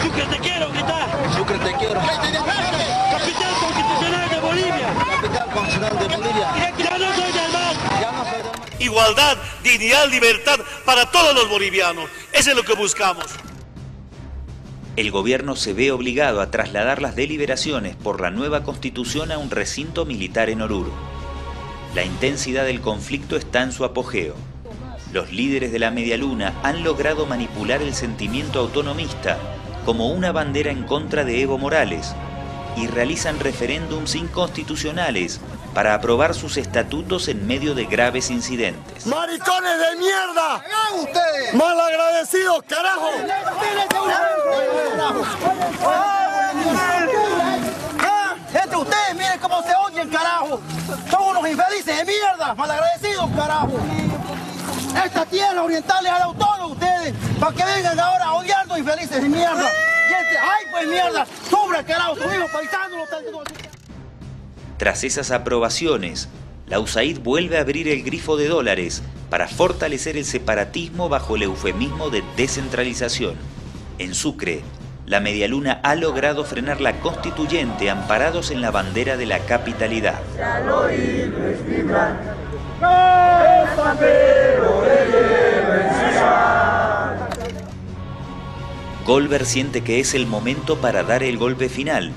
Sucre te quiero, grita. Sucre te quiero. Capital constitucional de Bolivia. Capital constitucional de Bolivia. Ya no soy del mal. Igualdad, dignidad, libertad para todos los bolivianos. Eso es lo que buscamos. El gobierno se ve obligado a trasladar las deliberaciones por la nueva constitución a un recinto militar en Oruro. La intensidad del conflicto está en su apogeo. Los líderes de la Medialuna han logrado manipular el sentimiento autonomista como una bandera en contra de Evo Morales y realizan referéndums inconstitucionales para aprobar sus estatutos en medio de graves incidentes. ¡Maricones de mierda! ¡Ustedes! ¡Malagradecidos, carajo! Gente, ustedes miren cómo se oyen, carajo. Son unos infelices de mierda, malagradecidos, carajo. Esta tierra oriental les ha dado todo a ustedes para que vengan ahora a odiarnos, infelices de mierda. Y ¡ay, pues mierda! ¡Sobra, carajo! ¡Tus mismos paisanos! Tras esas aprobaciones, la USAID vuelve a abrir el grifo de dólares para fortalecer el separatismo bajo el eufemismo de descentralización. En Sucre, la Medialuna ha logrado frenar la constituyente amparados en la bandera de la capitalidad. Goldberg siente que es el momento para dar el golpe final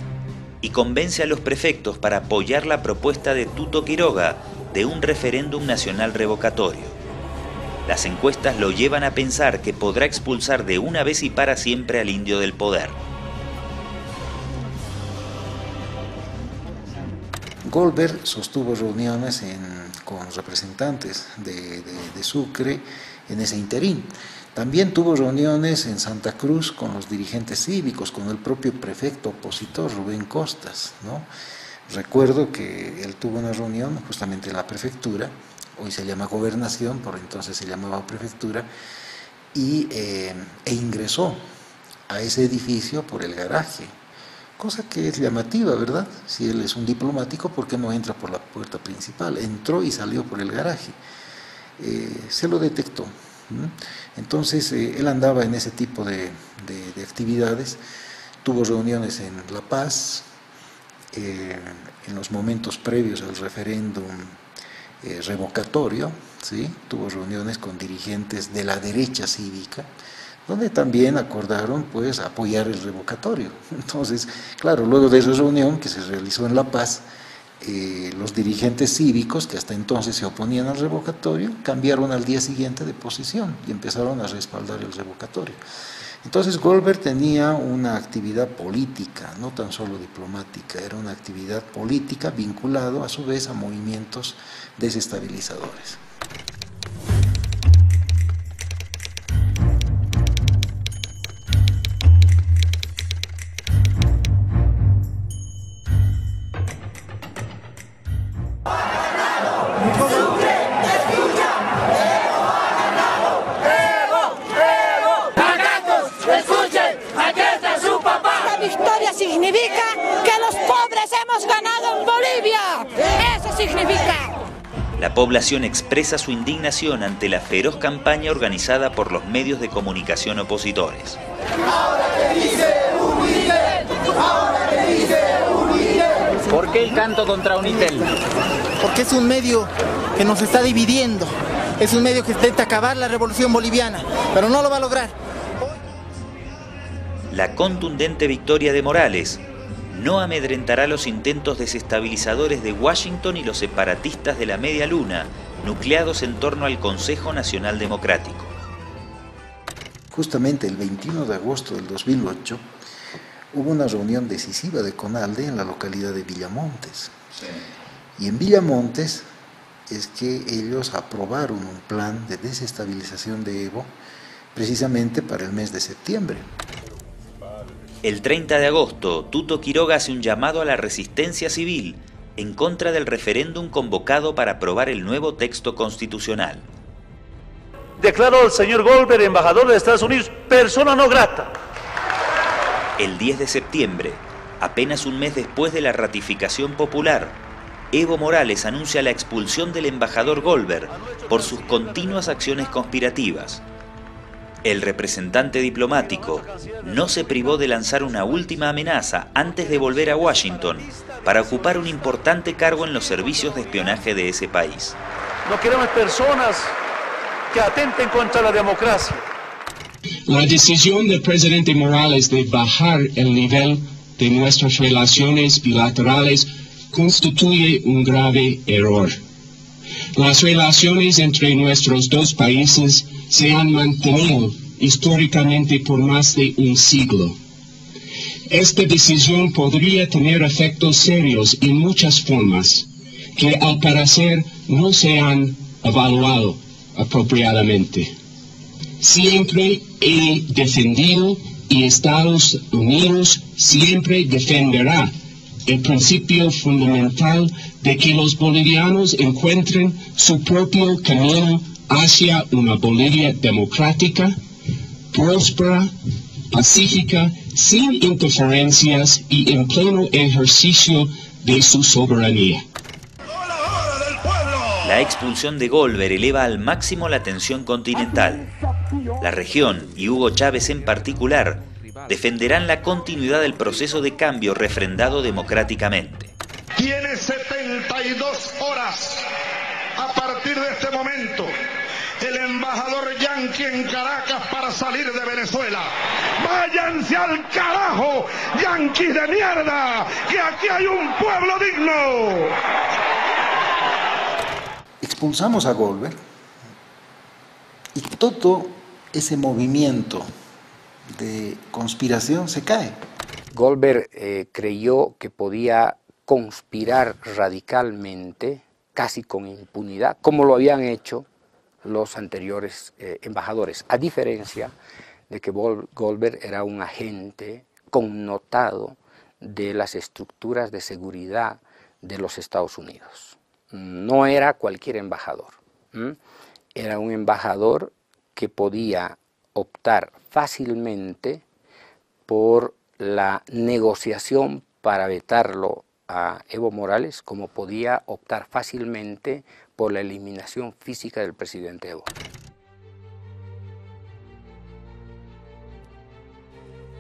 y convence a los prefectos para apoyar la propuesta de Tuto Quiroga de un referéndum nacional revocatorio. Las encuestas lo llevan a pensar que podrá expulsar de una vez y para siempre al indio del poder. Goldberg sostuvo reuniones con representantes de Sucre en ese interín. También tuvo reuniones en Santa Cruz con los dirigentes cívicos, con el propio prefecto opositor Rubén Costas, ¿no? Recuerdo que él tuvo una reunión justamente en la prefectura, hoy se llama gobernación, por entonces se llamaba prefectura, e ingresó a ese edificio por el garaje, cosa que es llamativa, ¿verdad? Si él es un diplomático, ¿por qué no entra por la puerta principal? Entró y salió por el garaje. Se lo detectó. Entonces él andaba en ese tipo de actividades, tuvo reuniones en La Paz, en los momentos previos al referéndum revocatorio, ¿sí? Tuvo reuniones con dirigentes de la derecha cívica, donde también acordaron pues apoyar el revocatorio. Entonces, claro, luego de esa reunión que se realizó en La Paz, los dirigentes cívicos que hasta entonces se oponían al revocatorio cambiaron al día siguiente de posición y empezaron a respaldar el revocatorio. Entonces Goldberg tenía una actividad política, no tan solo diplomática, era una actividad política vinculado a su vez a movimientos desestabilizadores. Significa que los pobres hemos ganado en Bolivia. Eso significa. La población expresa su indignación ante la feroz campaña organizada por los medios de comunicación opositores. ¿Por qué el canto contra Unitel? Porque es un medio que nos está dividiendo. Es un medio que intenta acabar la revolución boliviana, pero no lo va a lograr. La contundente victoria de Morales no amedrentará los intentos desestabilizadores de Washington y los separatistas de la Media Luna, nucleados en torno al Consejo Nacional Democrático. Justamente el 21 de agosto del 2008 hubo una reunión decisiva de CONALDE en la localidad de Villamontes. Y en Villamontes es que ellos aprobaron un plan de desestabilización de Evo precisamente para el mes de septiembre. El 30 de agosto, Tuto Quiroga hace un llamado a la resistencia civil en contra del referéndum convocado para aprobar el nuevo texto constitucional. Declaró al señor Goldberg, embajador de Estados Unidos, persona no grata. El 10 de septiembre, apenas un mes después de la ratificación popular, Evo Morales anuncia la expulsión del embajador Goldberg por sus continuas acciones conspirativas. El representante diplomático no se privó de lanzar una última amenaza antes de volver a Washington para ocupar un importante cargo en los servicios de espionaje de ese país. No queremos personas que atenten contra la democracia. La decisión del presidente Morales de bajar el nivel de nuestras relaciones bilaterales constituye un grave error. Las relaciones entre nuestros dos países se han mantenido históricamente por más de un siglo. Esta decisión podría tener efectos serios en muchas formas que al parecer no se han evaluado apropiadamente. Siempre he defendido y Estados Unidos siempre defenderá el principio fundamental de que los bolivianos encuentren su propio camino hacia una Bolivia democrática, próspera, pacífica, sin interferencias y en pleno ejercicio de su soberanía. La expulsión de Goldberg eleva al máximo la tensión continental. La región, y Hugo Chávez en particular, defenderán la continuidad del proceso de cambio refrendado democráticamente. Tiene 72 horas a partir de este momento el embajador yanqui en Caracas para salir de Venezuela. ¡Váyanse al carajo, yanquis de mierda! ¡Que aquí hay un pueblo digno! Expulsamos a Goldberg y todo ese movimiento de conspiración se cae. Goldberg creyó que podía conspirar radicalmente, casi con impunidad, como lo habían hecho los anteriores embajadores, a diferencia de que Goldberg era un agente connotado de las estructuras de seguridad de los Estados Unidos. No era cualquier embajador, era un embajador que podía optar fácilmente por la negociación para vetarlo a Evo Morales, como podía optar fácilmente por la eliminación física del presidente Evo.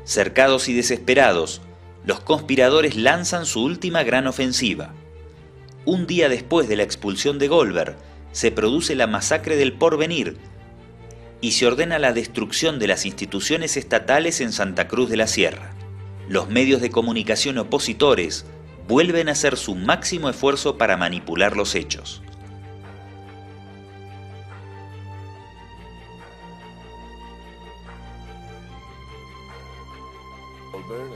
Cercados y desesperados, los conspiradores lanzan su última gran ofensiva. Un día después de la expulsión de Goldberg, se produce la masacre del Porvenir y se ordena la destrucción de las instituciones estatales en Santa Cruz de la Sierra. Los medios de comunicación opositores vuelven a hacer su máximo esfuerzo para manipular los hechos.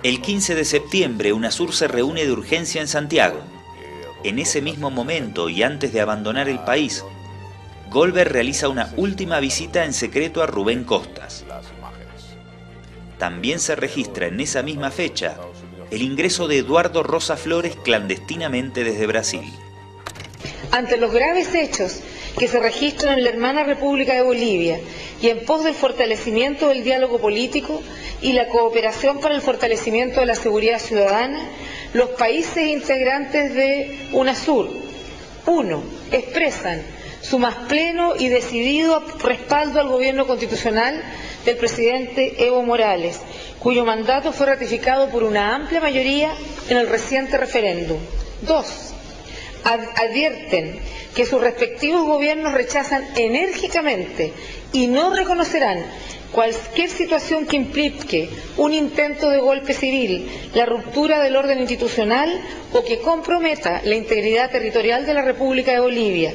El 15 de septiembre, UNASUR se reúne de urgencia en Santiago. En ese mismo momento y antes de abandonar el país, Goldberg realiza una última visita en secreto a Rubén Costas. También se registra en esa misma fecha el ingreso de Eduardo Rosa Flores clandestinamente desde Brasil. Ante los graves hechos que se registran en la hermana República de Bolivia y en pos del fortalecimiento del diálogo político y la cooperación para el fortalecimiento de la seguridad ciudadana, los países integrantes de UNASUR, 1. expresan su más pleno y decidido respaldo al gobierno constitucional del presidente Evo Morales, cuyo mandato fue ratificado por una amplia mayoría en el reciente referéndum. 2. Advierten que sus respectivos gobiernos rechazan enérgicamente y no reconocerán cualquier situación que implique un intento de golpe civil, la ruptura del orden institucional o que comprometa la integridad territorial de la República de Bolivia.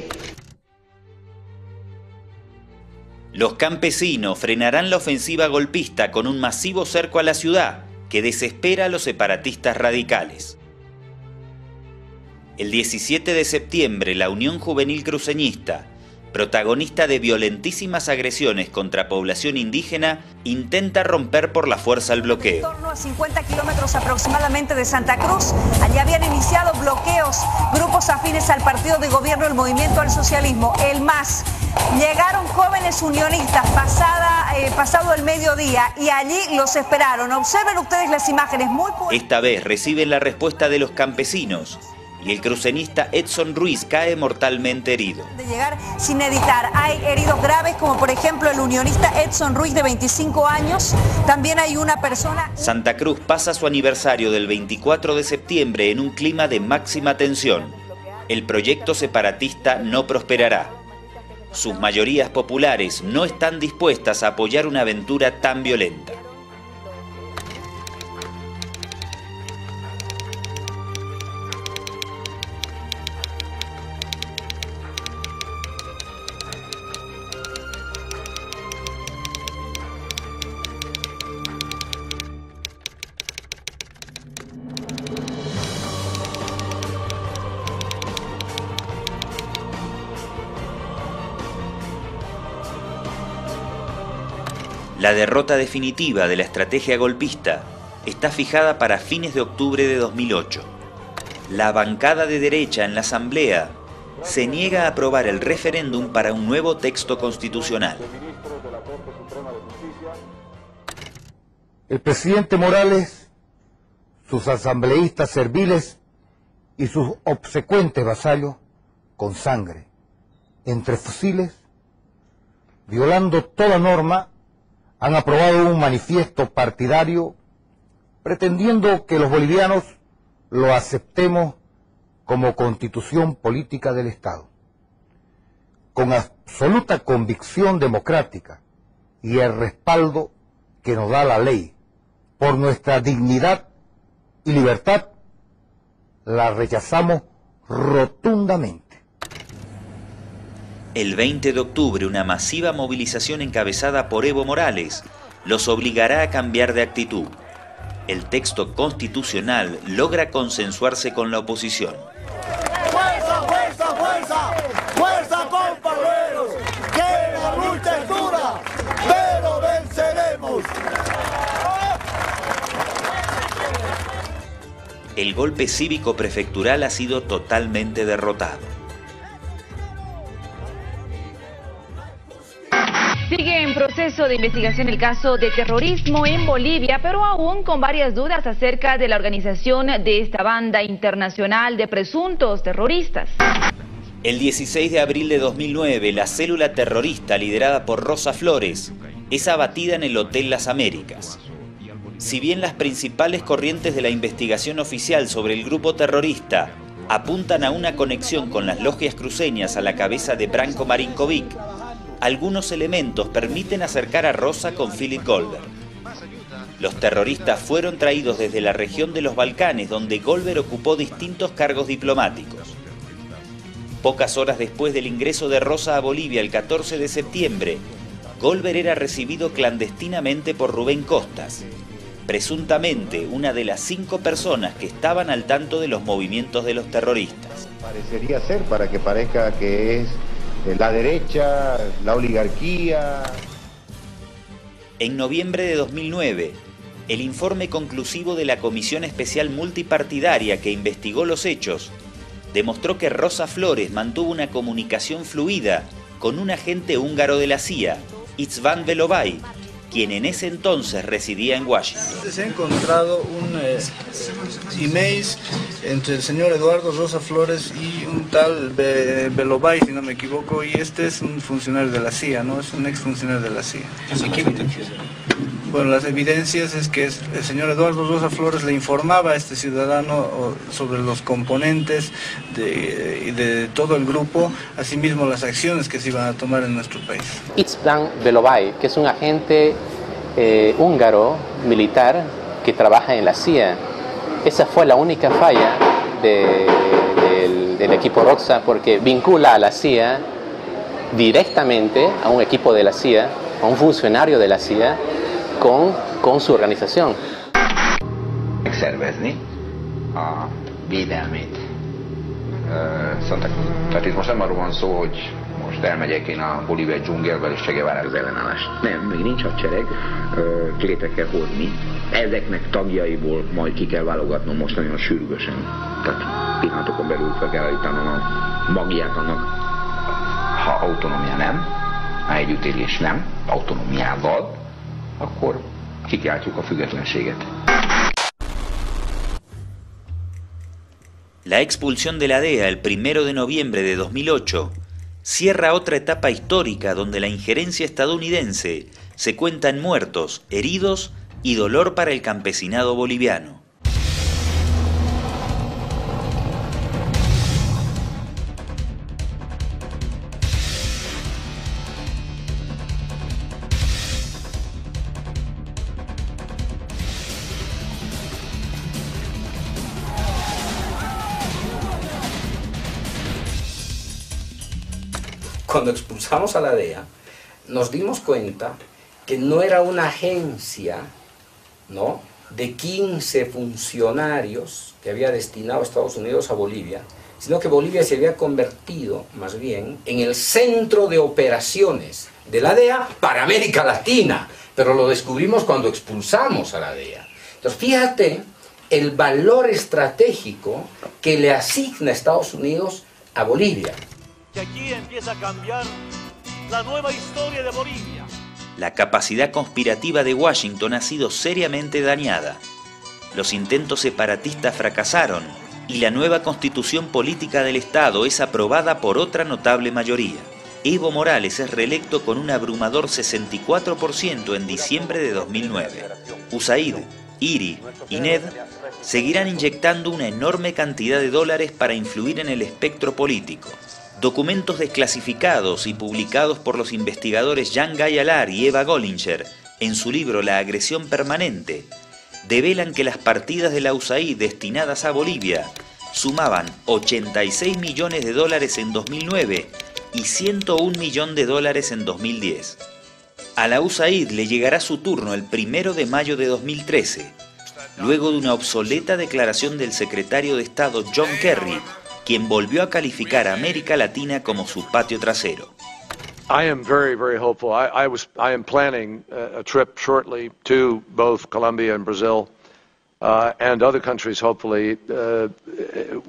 Los campesinos frenarán la ofensiva golpista con un masivo cerco a la ciudad que desespera a los separatistas radicales. El 17 de septiembre, la Unión Juvenil Cruceñista, protagonista de violentísimas agresiones contra población indígena, intenta romper por la fuerza el bloqueo. En torno a 50 kilómetros aproximadamente de Santa Cruz, allí habían iniciado bloqueos grupos afines al partido de gobierno del Movimiento al Socialismo, el MAS. Llegaron jóvenes unionistas pasado el mediodía y allí los esperaron. Observen ustedes las imágenes muy... Esta vez reciben la respuesta de los campesinos y el cruceñista Edson Ruiz cae mortalmente herido. De llegar sin editar. Hay heridos graves como por ejemplo el unionista Edson Ruiz de 25 años. También hay una persona... Santa Cruz pasa su aniversario del 24 de septiembre en un clima de máxima tensión. El proyecto separatista no prosperará. Sus mayorías populares no están dispuestas a apoyar una aventura tan violenta. La derrota definitiva de la estrategia golpista está fijada para fines de octubre de 2008. La bancada de derecha en la Asamblea se niega a aprobar el referéndum para un nuevo texto constitucional. El presidente Morales, sus asambleístas serviles y sus obsecuentes vasallos, con sangre, entre fusiles, violando toda norma, han aprobado un manifiesto partidario pretendiendo que los bolivianos lo aceptemos como constitución política del Estado. Con absoluta convicción democrática y el respaldo que nos da la ley por nuestra dignidad y libertad, la rechazamos rotundamente. El 20 de octubre, una masiva movilización encabezada por Evo Morales los obligará a cambiar de actitud. El texto constitucional logra consensuarse con la oposición. ¡Fuerza, fuerza, fuerza! ¡Fuerza, compañeros! ¡Que la lucha es dura, pero venceremos! El golpe cívico prefectural ha sido totalmente derrotado. Sigue en proceso de investigación el caso de terrorismo en Bolivia, pero aún con varias dudas acerca de la organización de esta banda internacional de presuntos terroristas. El 16 de abril de 2009, la célula terrorista liderada por Rosa Flores es abatida en el Hotel Las Américas. Si bien las principales corrientes de la investigación oficial sobre el grupo terrorista apuntan a una conexión con las logias cruceñas a la cabeza de Branko Marinkovic, algunos elementos permiten acercar a Rosa con Philip Goldberg. Los terroristas fueron traídos desde la región de los Balcanes, donde Goldberg ocupó distintos cargos diplomáticos. Pocas horas después del ingreso de Rosa a Bolivia el 14 de septiembre, Goldberg era recibido clandestinamente por Rubén Costas, presuntamente una de las 5 personas que estaban al tanto de los movimientos de los terroristas. Parecería ser, para que parezca que es la derecha, la oligarquía. En noviembre de 2009, el informe conclusivo de la Comisión Especial Multipartidaria que investigó los hechos demostró que Rosa Flores mantuvo una comunicación fluida con un agente húngaro de la CIA, István Velovay, quien en ese entonces residía en Washington. Se ha encontrado un email entre el señor Eduardo Rosa Flores y un tal Belobay, si no me equivoco, y este es un funcionario de la CIA, ¿no? Es un exfuncionario de la CIA. ¿Qué evidencias? Bueno, las evidencias es que el señor Eduardo Rosa Flores le informaba a este ciudadano sobre los componentes de todo el grupo, asimismo las acciones que se iban a tomar en nuestro país. István Belobay, que es un agente húngaro militar que trabaja en la CIA. Esa fue la única falla del equipo Roxa, porque vincula a la CIA directamente a un equipo de la CIA, a un funcionario de la CIA, con su organización. Megszervezni a védelmét. Tehát itt most nem arról van szó, hogy most elmegyek én a bolíviai dzsungelbe és Che Guevara az ellenállást. Nem, még nincs hadsereg, létre kell hozni. Ezeknek tagjaiból majd ki kell válogatnom most nagyon sürgősen. Tehát pillanatokon belül fel kell állítanom a magját annak. Ha autonómia nem, ha együttélés nem, autonómiával, akkor kikiáltjuk a függetlenséget. La expulsión de la DEA el 1 de noviembre de 2008 cierra otra etapa histórica donde la injerencia estadounidense se cuenta en muertos, heridos y dolor para el campesinado boliviano. Cuando expulsamos a la DEA, nos dimos cuenta que no era una agencia, ¿no?, de 15 funcionarios que había destinado Estados Unidos a Bolivia, sino que Bolivia se había convertido, más bien, en el centro de operaciones de la DEA para América Latina. Pero lo descubrimos cuando expulsamos a la DEA. Entonces, fíjate el valor estratégico que le asigna Estados Unidos a Bolivia. Que aquí empieza a cambiar la nueva historia de Bolivia. La capacidad conspirativa de Washington ha sido seriamente dañada. Los intentos separatistas fracasaron y la nueva constitución política del Estado es aprobada por otra notable mayoría. Evo Morales es reelecto con un abrumador 64% en diciembre de 2009. USAID, IRI y NED seguirán inyectando una enorme cantidad de dólares para influir en el espectro político. Documentos desclasificados y publicados por los investigadores Jan Gayalar y Eva Gollinger en su libro La agresión permanente develan que las partidas de la USAID destinadas a Bolivia sumaban 86 millones de dólares en 2009 y 101 millones de dólares en 2010. A la USAID le llegará su turno el 1 de mayo de 2013, luego de una obsoleta declaración del secretario de Estado John Kerry, quien volvió a calificar a América Latina como su patio trasero. I am very, very hopeful. I am planning a trip shortly to both Colombia and Brazil and other countries, hopefully,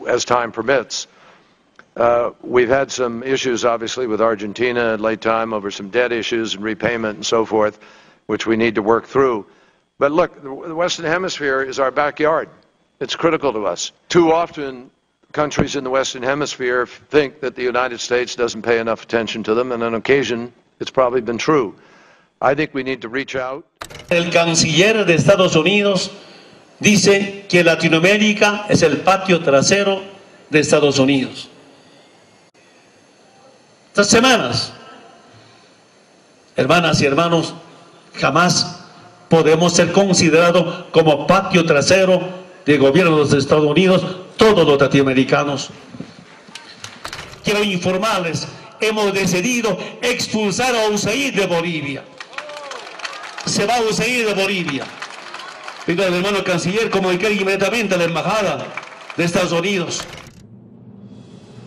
as time permits. We've had some issues, obviously, with Argentina at late time over some debt issues and repayment and so forth, which we need to work through. But look, the Western Hemisphere is our backyard. It's critical to us. Too often, countries in the Western Hemisphere think that the United States doesn't pay enough attention to them, and on occasion, it's probably been true. I think we need to reach out. El canciller de Estados Unidos dice que Latinoamérica es el patio trasero de Estados Unidos. Estas semanas, hermanas y hermanos, jamás podemos ser considerados como patio trasero del gobierno de los Estados Unidos, todos los latinoamericanos. Quiero informarles, hemos decidido expulsar a USAID de Bolivia. Se va a USAID de Bolivia. Pido al hermano canciller comunicar inmediatamente a la embajada de Estados Unidos.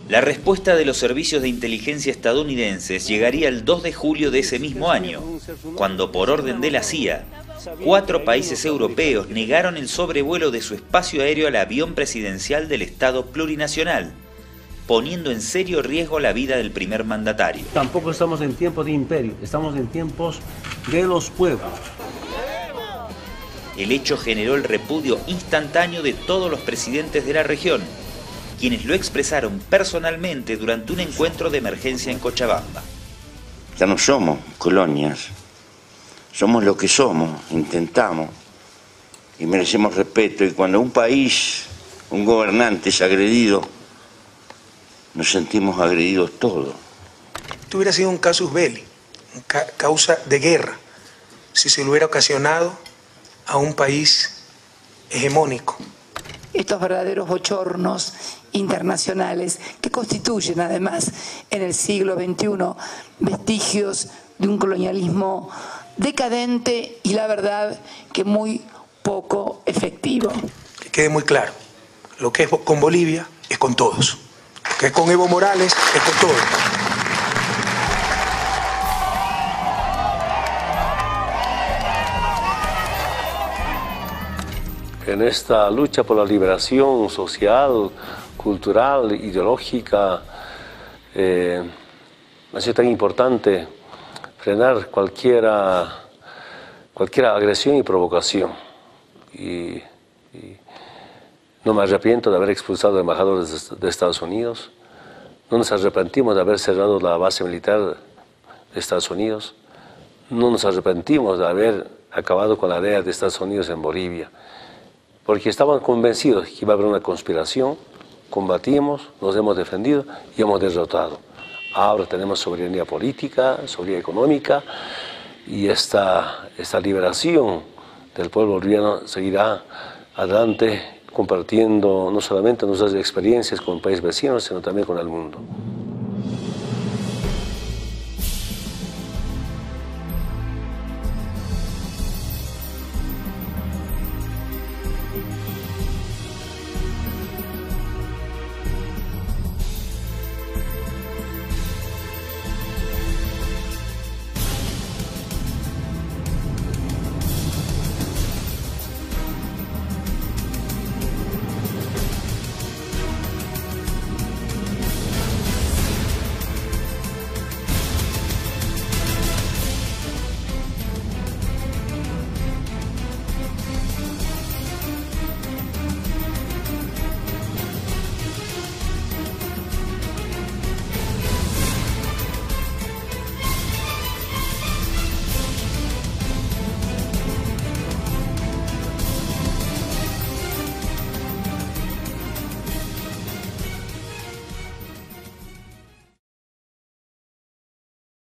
La respuesta de los servicios de inteligencia estadounidenses llegaría el 2 de julio de ese mismo año, cuando por orden de la CIA, 4 países europeos negaron el sobrevuelo de su espacio aéreo al avión presidencial del Estado plurinacional, poniendo en serio riesgo la vida del primer mandatario. Tampoco estamos en tiempos de imperio, estamos en tiempos de los pueblos. El hecho generó el repudio instantáneo de todos los presidentes de la región, quienes lo expresaron personalmente durante un encuentro de emergencia en Cochabamba. Ya no somos colonias, somos lo que somos, intentamos y merecemos respeto. Y cuando un país, un gobernante es agredido, nos sentimos agredidos todos. Esto hubiera sido un casus belli, causa de guerra, si se lo hubiera ocasionado a un país hegemónico. Estos verdaderos bochornos internacionales que constituyen además en el siglo XXI vestigios de un colonialismo decadente y la verdad que muy poco efectivo. Que quede muy claro, lo que es con Bolivia es con todos, lo que es con Evo Morales es con todos. En esta lucha por la liberación social, cultural, ideológica, ha sido tan importante frenar cualquier agresión y provocación. Y no me arrepiento de haber expulsado a embajadores de Estados Unidos, no nos arrepentimos de haber cerrado la base militar de Estados Unidos, no nos arrepentimos de haber acabado con la DEA de Estados Unidos en Bolivia, porque estaban convencidos que iba a haber una conspiración, combatimos, nos hemos defendido y hemos derrotado. Ahora tenemos soberanía política, soberanía económica y esta liberación del pueblo boliviano seguirá adelante compartiendo no solamente nuestras experiencias con países vecinos, sino también con el mundo.